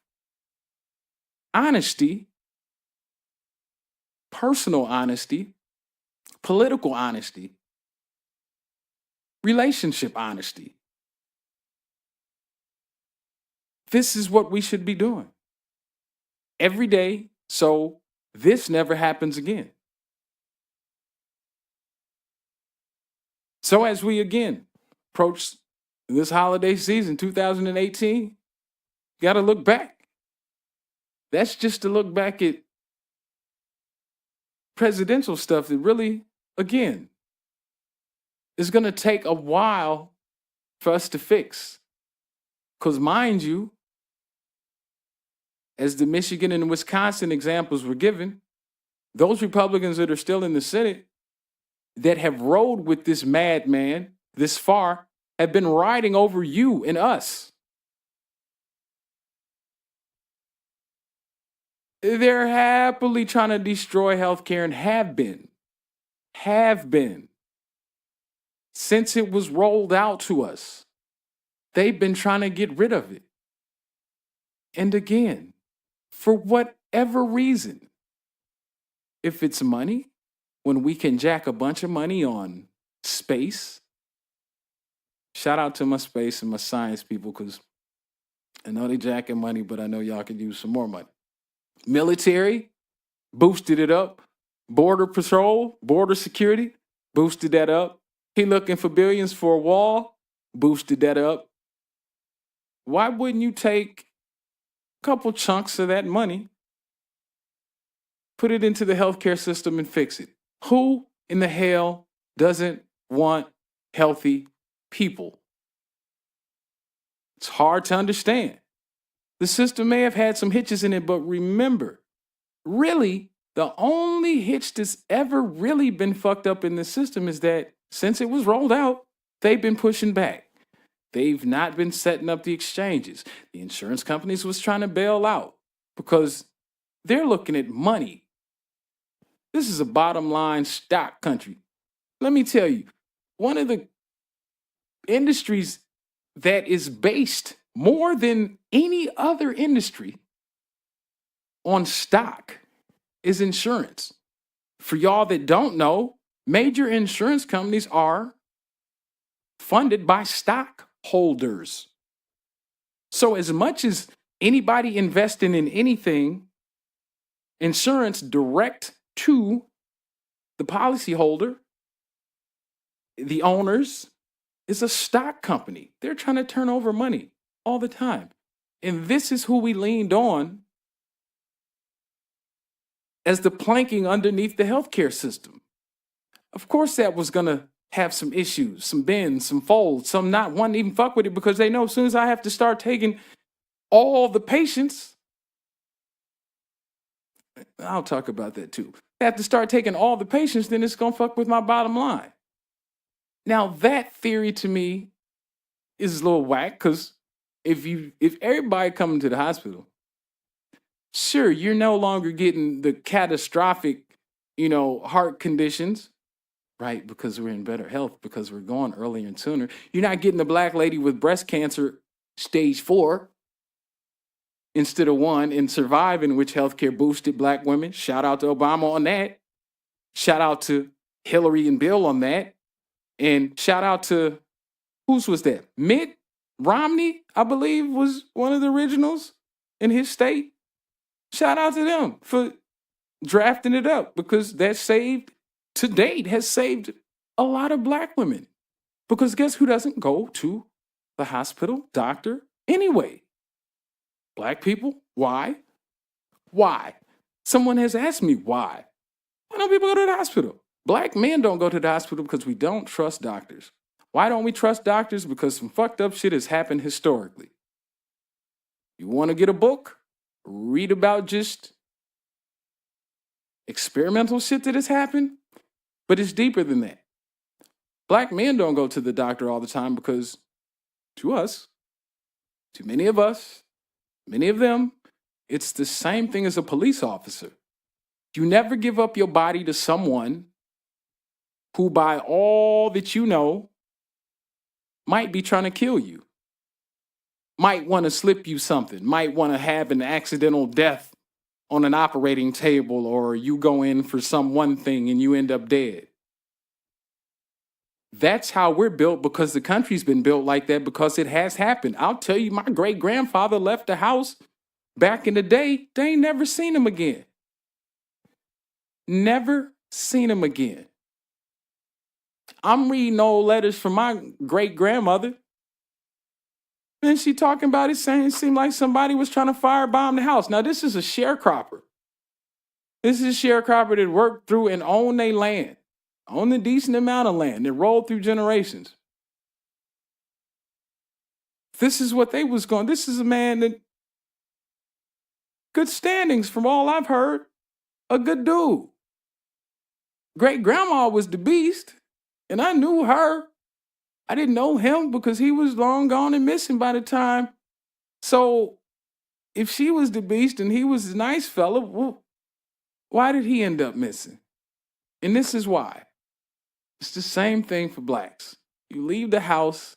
honesty, personal honesty, political honesty, relationship honesty. This is what we should be doing every day. So this never happens again. So as we again approach this holiday season, 2018, you got to look back. That's just to look back at presidential stuff that really, again, is going to take a while for us to fix. Because mind you, as the Michigan and Wisconsin examples were given, those Republicans that are still in the Senate that have rode with this madman this far have been riding over you and us. They're happily trying to destroy healthcare and have been. Since it was rolled out to us, they've been trying to get rid of it. And again, for whatever reason, if it's money, when we can jack a bunch of money on space, shout out to my space and my science people, because I know they jacking money, but I know y'all could use some more money. Military, boosted it up. Border patrol, border security, boosted that up. He looking for billions for a wall, boosted that up. Why wouldn't you take a couple chunks of that money, put it into the healthcare system and fix it? Who in the hell doesn't want healthy people? It's hard to understand. The system may have had some hitches in it, but remember, really, the only hitch that's ever really been fucked up in the system is that since it was rolled out, they've been pushing back. They've not been setting up the exchanges. The insurance companies was trying to bail out because they're looking at money. This is a bottom line stock country. Let me tell you, one of the industries that is based more than any other industry on stock is insurance. For y'all that don't know, major insurance companies are funded by stockholders. So as much as anybody investing in anything, insurance direct to the policyholder, the owners, is a stock company. They're trying to turn over money all the time. And this is who we leaned on as the planking underneath the healthcare system. Of course, that was going to have some issues, some bends, some folds, some not wanting to even fuck with it because they know as soon as I have to start taking all the patients, I'll talk about that too. I have to start taking all the patients, then it's going to fuck with my bottom line. Now, that theory to me is a little whack because if everybody coming to the hospital, sure, you're no longer getting the catastrophic, heart conditions, right? Because we're in better health, because we're going earlier and sooner. You're not getting the black lady with breast cancer stage 4 instead of 1 and surviving, which healthcare boosted black women. Shout out to Obama on that. Shout out to Hillary and Bill on that. And shout out to, whose was that? Mitt Romney, I believe, was one of the originals in his state. Shout out to them for drafting it up because that saved, to date, has saved a lot of black women. Because guess who doesn't go to the hospital, doctor, anyway? Black people. Why? Why? Someone has asked me why. Why don't people go to the hospital? Black men don't go to the hospital because we don't trust doctors. Why don't we trust doctors? Because some fucked up shit has happened historically. You want to get a book? Read about just experimental shit that has happened, but it's deeper than that. Black men don't go to the doctor all the time because to us, to many of us, many of them, it's the same thing as a police officer. You never give up your body to someone who, by all that you know, might be trying to kill you, might want to slip you something, might want to have an accidental death on an operating table, or you go in for some one thing and you end up dead. That's how we're built, because the country's been built like that, because it has happened. I'll tell you, my great-grandfather left the house back in the day. They ain't never seen him again. Never seen him again. I'm reading old letters from my great-grandmother, and she talking about it, saying it seemed like somebody was trying to firebomb the house. Now, this is a sharecropper. This is a sharecropper that worked through and owned their land, owned a decent amount of land that rolled through generations. This is what they was going. This is a man that, good standings from all I've heard, a good dude. Great-grandma was the beast, and I knew her. I didn't know him because he was long gone and missing by the time. So if she was the beast and he was a nice fella, well, why did he end up missing? And this is why. It's the same thing for blacks. You leave the house,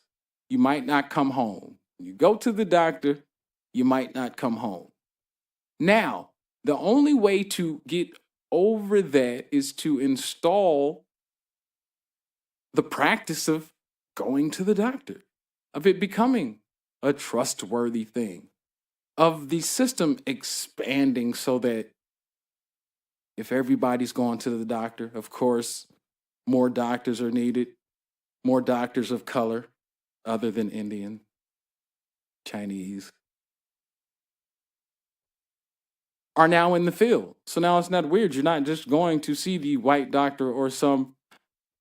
you might not come home. You go to the doctor, you might not come home. Now, the only way to get over that is to install the practice of going to the doctor, of it becoming a trustworthy thing, of the system expanding so that if everybody's going to the doctor, of course, more doctors are needed, more doctors of color other than Indian, Chinese, are now in the field. So now it's not weird. You're not just going to see the white doctor or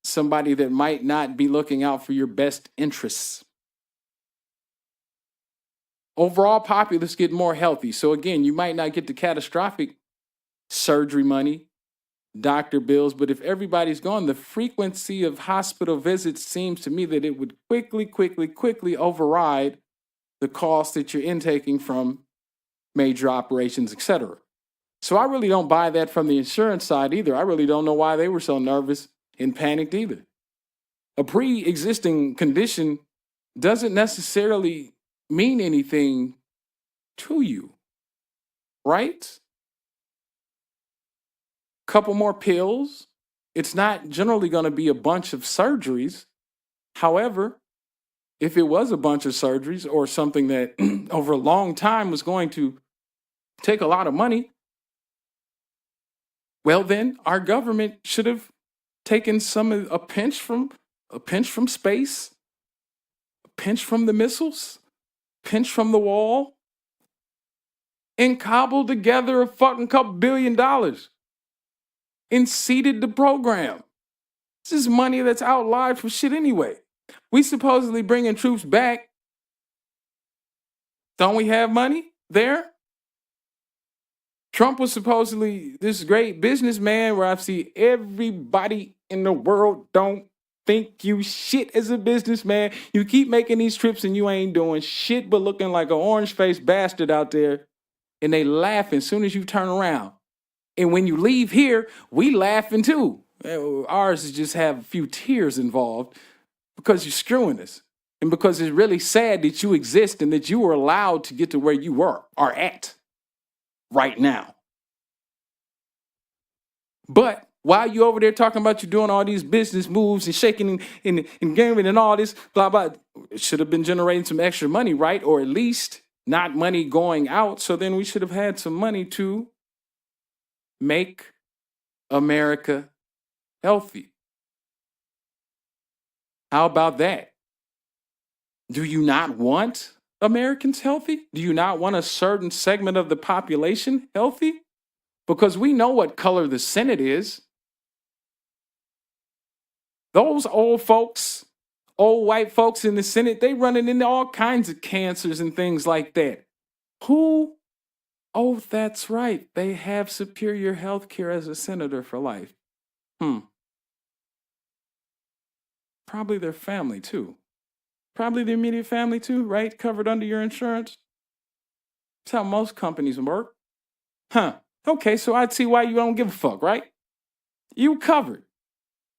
somebody that might not be looking out for your best interests. Overall, populace get more healthy. So again, you might not get the catastrophic surgery money, doctor bills, but if everybody's gone, the frequency of hospital visits seems to me that it would quickly override the cost that you're intaking from major operations, etc. So I really don't buy that from the insurance side either. I really don't know why they were so nervous and panicked either. A pre-existing condition doesn't necessarily mean anything to you, right? Couple more pills. It's not generally going to be a bunch of surgeries. However, if it was a bunch of surgeries or something that over a long time was going to take a lot of money, well, then our government should have taken a pinch from space, a pinch from the missiles, pinch from the wall, and cobbled together a fucking couple $1 billion and seeded the program. This is money that's outlined for shit anyway. We supposedly bringing troops back. Don't we have money there? Trump was supposedly this great businessman where I see everybody in the world don't think you shit as a businessman. You keep making these trips and you ain't doing shit but looking like an orange-faced bastard out there. And they laugh as soon as you turn around. And when you leave here, we laughing too. Ours is just have a few tears involved because you're screwing us. And because it's really sad that you exist and that you were allowed to get to where you are at right now. But while you over there talking about you doing all these business moves and shaking and gaming and all this, blah, blah, it should have been generating some extra money, right? Or at least not money going out. So then we should have had some money to make America healthy. How about that? Do you not want Americans healthy? Do you not want a certain segment of the population healthy? Because we know what color the Senate is. Those old folks, old white folks in the Senate, they running into all kinds of cancers and things like that. Who? Oh, that's right. They have superior health care as a senator for life. Probably their family too. Probably the immediate family too, right? Covered under your insurance. That's how most companies work. Okay, so I'd see why you don't give a fuck, right? You covered.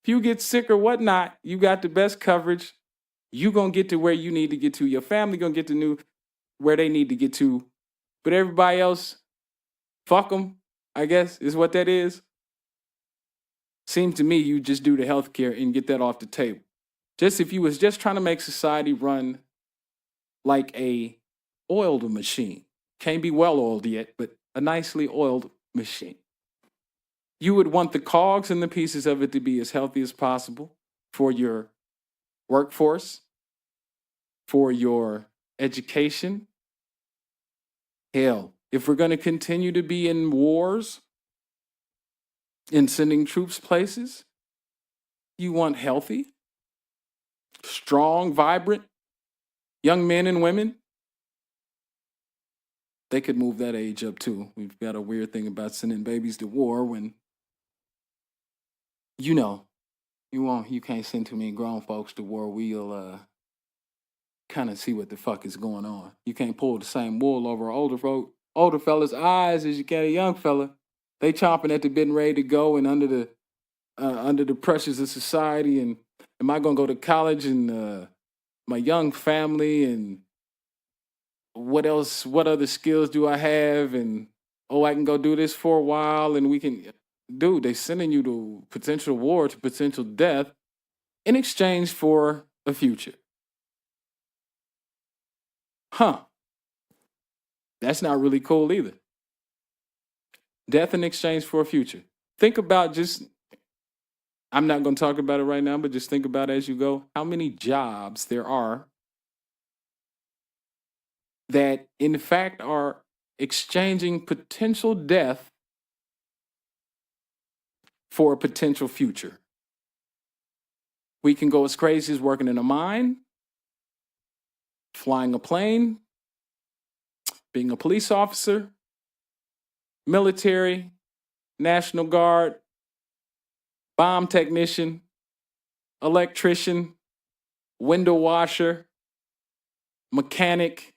If you get sick or whatnot, you got the best coverage. You gonna get to where you need to get to. Your family gonna get to where they need to get to. But everybody else, fuck them, I guess, is what that is. Seems to me you just do the healthcare and get that off the table. Just if you was just trying to make society run like a oiled machine. Can't be well oiled yet, but a nicely oiled machine. You would want the cogs and the pieces of it to be as healthy as possible for your workforce, for your education. Hell, if we're going to continue to be in wars and sending troops places, you want healthy, strong, vibrant young men and women. They could move that age up too. We've got a weird thing about sending babies to war when, you can't send too many grown folks to war. We'll kind of see what the fuck is going on. You can't pull the same wool over older fella's eyes as you can a young fella. They chomping at the bit and ready to go and under the pressures of society. And am I gonna go to college and my young family and what else? What other skills do I have? And I can go do this for a while and we can. Dude, they sending you to potential war, to potential death in exchange for a future. That's not really cool either. Death in exchange for a future. Think about I'm not going to talk about it right now, but just think about it as you go. How many jobs there are that in fact are exchanging potential death for a potential future. We can go as crazy as working in a mine, flying a plane, being a police officer, military, National Guard, bomb technician, electrician, window washer, mechanic,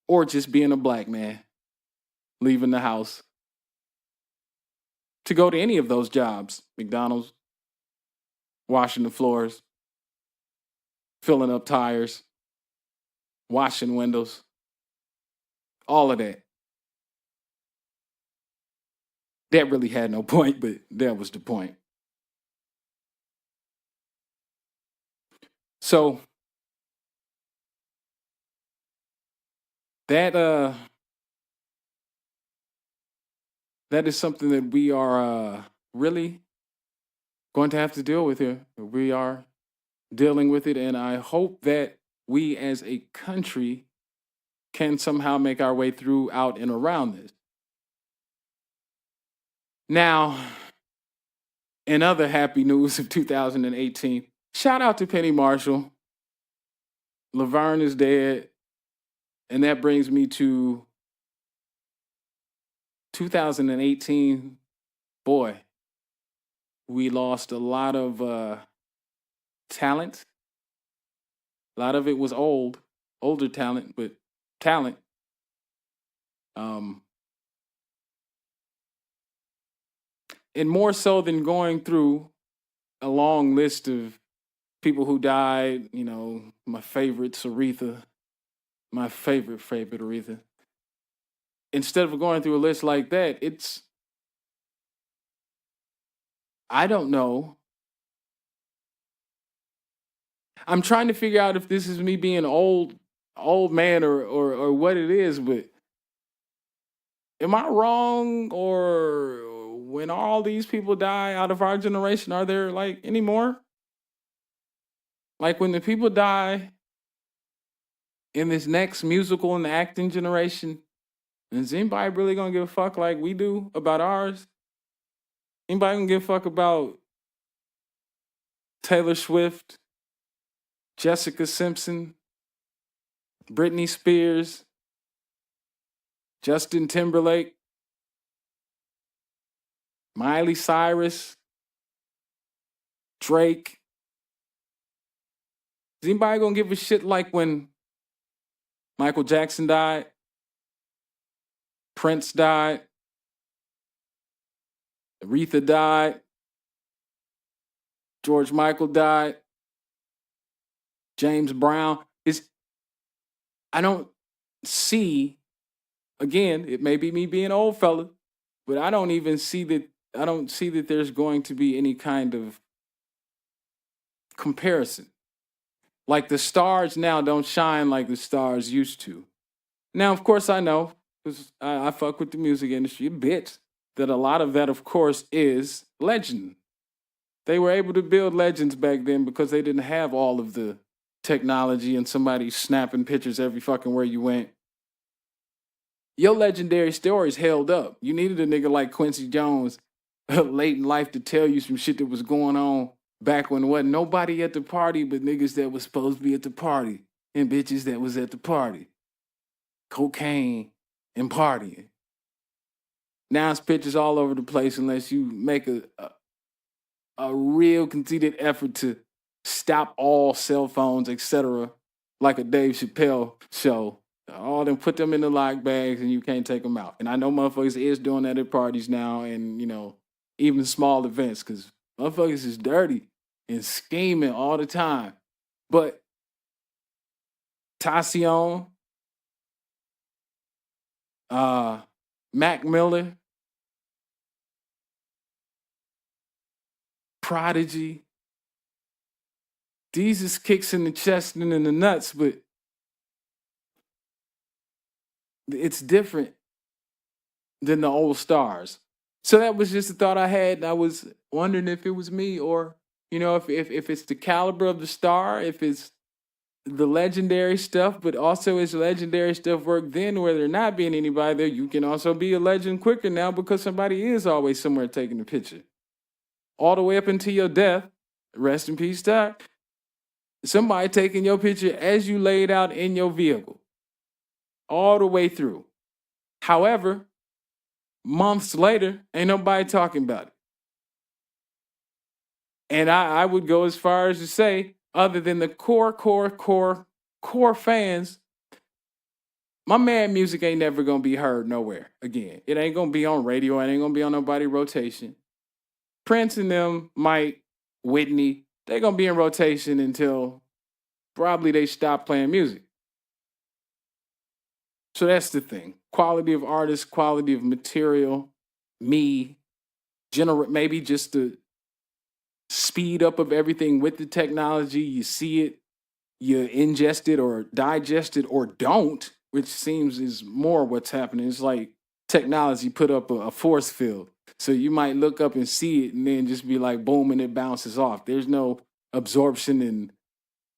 or just being a black man, leaving the house. To go to any of those jobs, McDonald's, washing the floors, filling up tires, washing windows, all of that. That really had no point, but that was the point. So that is something that we are really going to have to deal with here. We are dealing with it, and I hope that we as a country can somehow make our way through, out, and around this. Now, in other happy news of 2018, shout out to Penny Marshall. Laverne is dead, and that brings me to 2018. Boy, we lost a lot of talent. A lot of it was older talent, but talent. And more so than going through a long list of people who died, my favorite Aretha, my favorite Aretha. Instead of going through a list like that, I don't know. I'm trying to figure out if this is me being old man or what it is, but am I wrong? Or when all these people die out of our generation, are there any more? When the people die in this next musical and acting generation, is anybody really gonna give a fuck like we do about ours? Anybody gonna give a fuck about Taylor Swift, Jessica Simpson, Britney Spears, Justin Timberlake, Miley Cyrus, Drake? Is anybody gonna give a shit like when Michael Jackson died, Prince died, Aretha died, George Michael died, James Brown? I don't see, again, it may be me being an old fella, but I don't see that there's going to be any kind of comparison. The stars now don't shine like the stars used to. Now, of course, I know, because I fuck with the music industry a bit, that a lot of that, of course, is legend. They were able to build legends back then because they didn't have all of the technology and somebody snapping pictures every fucking where you went. Your legendary stories held up. You needed a nigga like Quincy Jones late in life to tell you some shit that was going on back when there wasn't nobody at the party but niggas that was supposed to be at the party and bitches that was at the party. Cocaine and partying. Now it's pictures all over the place unless you make a real conceited effort to stop all cell phones, etc., like a Dave Chappelle show. All them, put them in the lock bags and you can't take them out. And I know motherfuckers is doing that at parties now and, even small events, because motherfuckers is dirty and scheming all the time. But Tacion, Mac Miller, Prodigy, these is kicks in the chest and in the nuts, but it's different than the old stars. So that was just a thought I had. And I was wondering if it was me or, if it's the caliber of the star, if it's the legendary stuff, but also is legendary stuff work then where there not being anybody there, you can also be a legend quicker now because somebody is always somewhere taking a picture. All the way up until your death, rest in peace, Doc. Somebody taking your picture as you laid out in your vehicle. All the way through. However, months later, ain't nobody talking about it. And I would go as far as to say, other than the core fans, my man music ain't never gonna be heard nowhere again. It ain't gonna be on radio. It ain't gonna be on nobody rotation. Prince and them, Mike, Whitney, they're going to be in rotation until probably they stop playing music. So that's the thing. Quality of artists, quality of material, maybe just the speed up of everything with the technology. You see it, you ingest it or digest it or don't, which seems is more what's happening. It's like technology put up a force field. So you might look up and see it and then just be like, boom, and it bounces off. There's no absorption and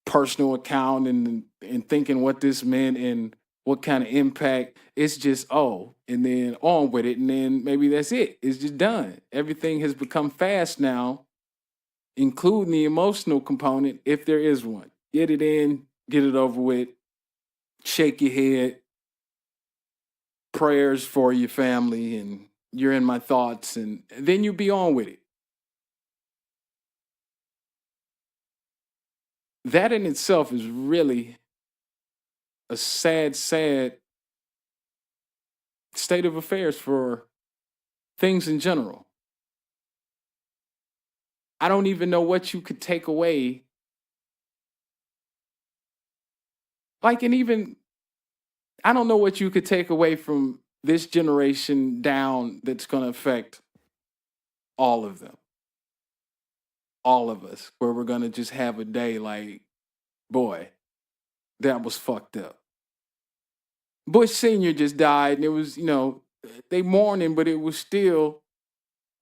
personal account and thinking what this meant and what kind of impact. It's just, oh, and then on with it. And then maybe that's it. It's just done. Everything has become fast now, including the emotional component, if there is one. Get it in, get it over with, shake your head, prayers for your family, and you're in my thoughts, and then you be on with it. That in itself is really a sad, sad state of affairs for things in general. I don't even know what you could take away. Like, and even, I don't know what you could take away from this generation down that's going to affect all of them. All of us, where we're going to just have a day like, boy, that was fucked up. Bush Sr. just died, and it was, they mourning, but it was still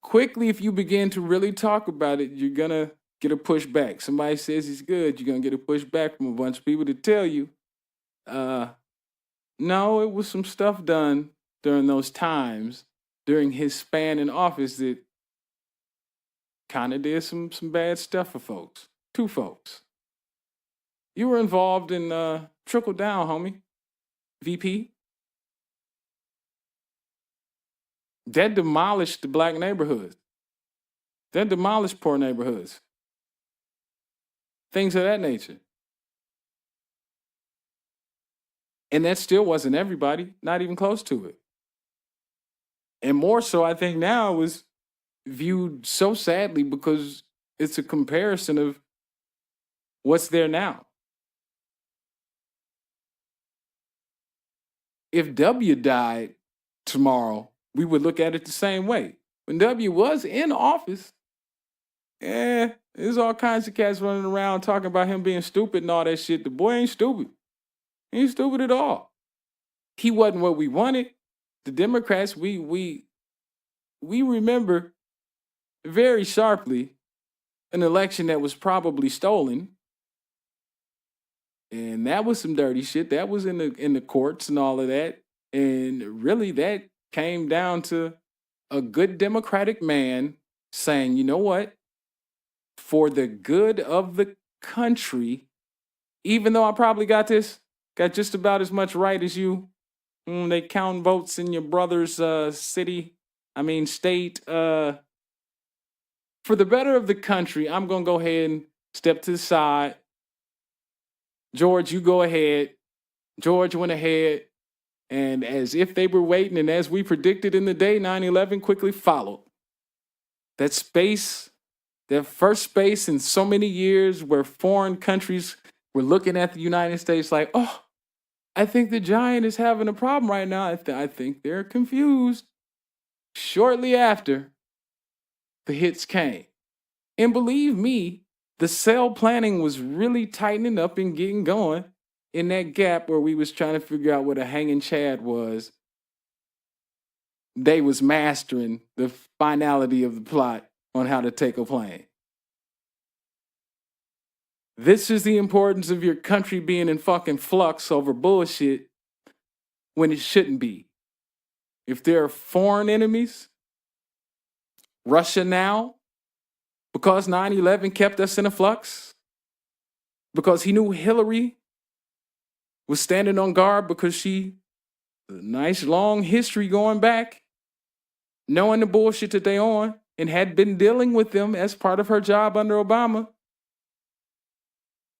quickly, if you begin to really talk about it, you're going to get a pushback. Somebody says he's good, you're going to get a pushback from a bunch of people to tell you, no, it was some stuff done during those times, during his span in office that kind of did some bad stuff for folks. Two folks. You were involved in Trickle Down, homie. VP. That demolished the black neighborhoods. That demolished poor neighborhoods. Things of that nature. And that still wasn't everybody, not even close to it. And more so, I think now, it was viewed so sadly because it's a comparison of what's there now. If W died tomorrow, we would look at it the same way. When W was in office, there's all kinds of cats running around talking about him being stupid and all that shit. The boy ain't stupid. He ain't stupid at all. He wasn't what we wanted. The Democrats, we remember very sharply an election that was probably stolen. And that was some dirty shit. That was in the courts and all of that. And really that came down to a good Democratic man saying, you know what? For the good of the country, even though I probably got just about as much right as you. They count votes in your brother's state. For the better of the country, I'm going to go ahead and step to the side. George, you go ahead. George went ahead. And as if they were waiting, and as we predicted in the day, 9/11 quickly followed. That space, that first space in so many years where foreign countries were looking at the United States like, oh, I think the giant is having a problem right now. I think they're confused. Shortly after, the hits came. And believe me, the cell planning was really tightening up and getting going in that gap where we was trying to figure out what a hanging chad was. They was mastering the finality of the plot on how to take a plane. This is the importance of your country being in fucking flux over bullshit when it shouldn't be. If there are foreign enemies, Russia now, because 9/11 kept us in a flux, because he knew Hillary was standing on guard because a nice long history going back, knowing the bullshit that they on, and had been dealing with them as part of her job under Obama,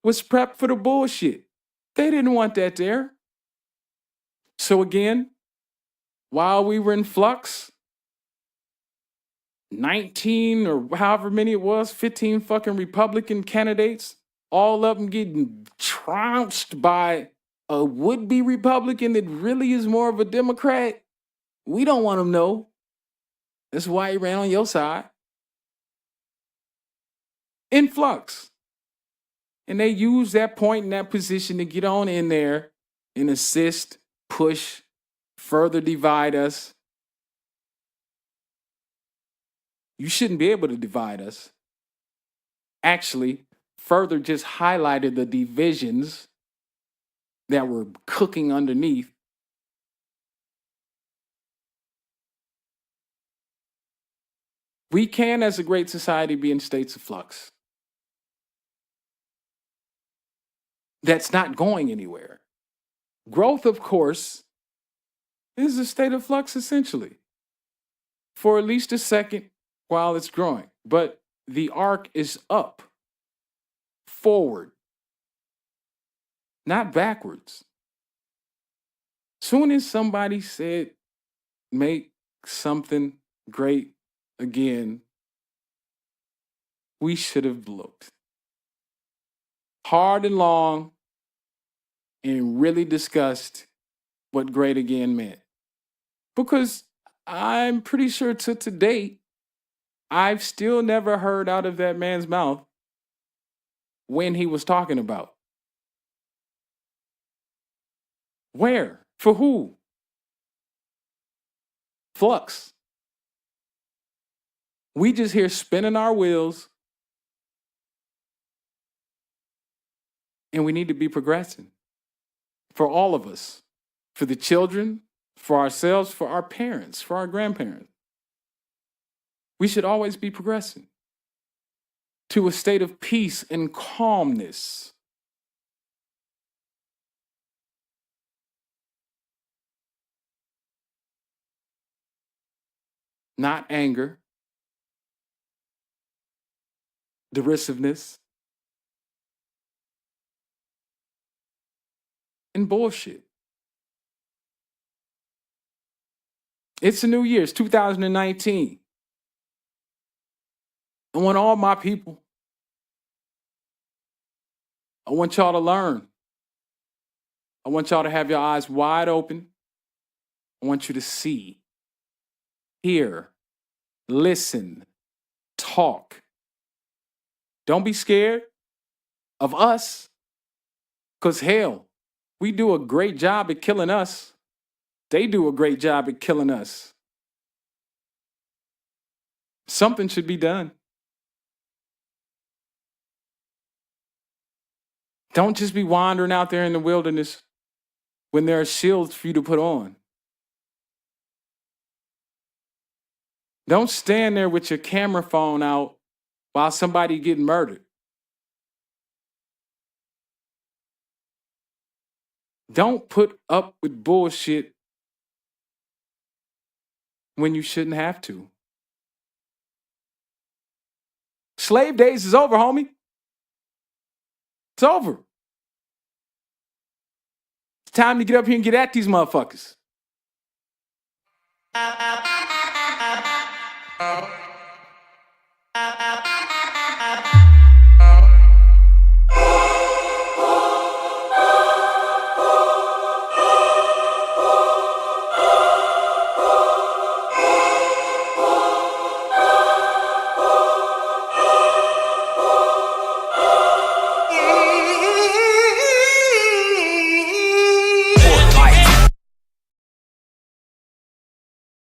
was prepped for the bullshit. They didn't want that there. So again, while we were in flux, 19 or however many it was, 15 fucking Republican candidates, all of them getting trounced by a would-be Republican that really is more of a Democrat. We don't want him, no. That's why he ran on your side. In flux. And they use that point in that position to get on in there and assist, push, further divide us. You shouldn't be able to divide us. Actually, further just highlighted the divisions that were cooking underneath. We can, as a great society, be in states of flux. That's not going anywhere. Growth, of course, is a state of flux essentially for at least a second while it's growing. But the arc is up, forward, not backwards. Soon as somebody said, make something great again, we should have looked hard and long and really discussed what great again meant. Because I'm pretty sure to date, I've still never heard out of that man's mouth when he was talking about. Where? For who? Flux. We just here spinning our wheels, and we need to be progressing for all of us, for the children, for ourselves, for our parents, for our grandparents. We should always be progressing to a state of peace and calmness. Not anger, derisiveness, and bullshit. It's a new year. It's 2019. I want all my people. I want y'all to learn. I want y'all to have your eyes wide open. I want you to see, hear, listen, talk. Don't be scared of us, because hell, we do a great job at killing us. They do a great job at killing us. Something should be done. Don't just be wandering out there in the wilderness when there are shields for you to put on. Don't stand there with your camera phone out while somebody getting murdered. Don't put up with bullshit when you shouldn't have to. Slave days is over, homie. It's over. It's time to get up here and get at these motherfuckers.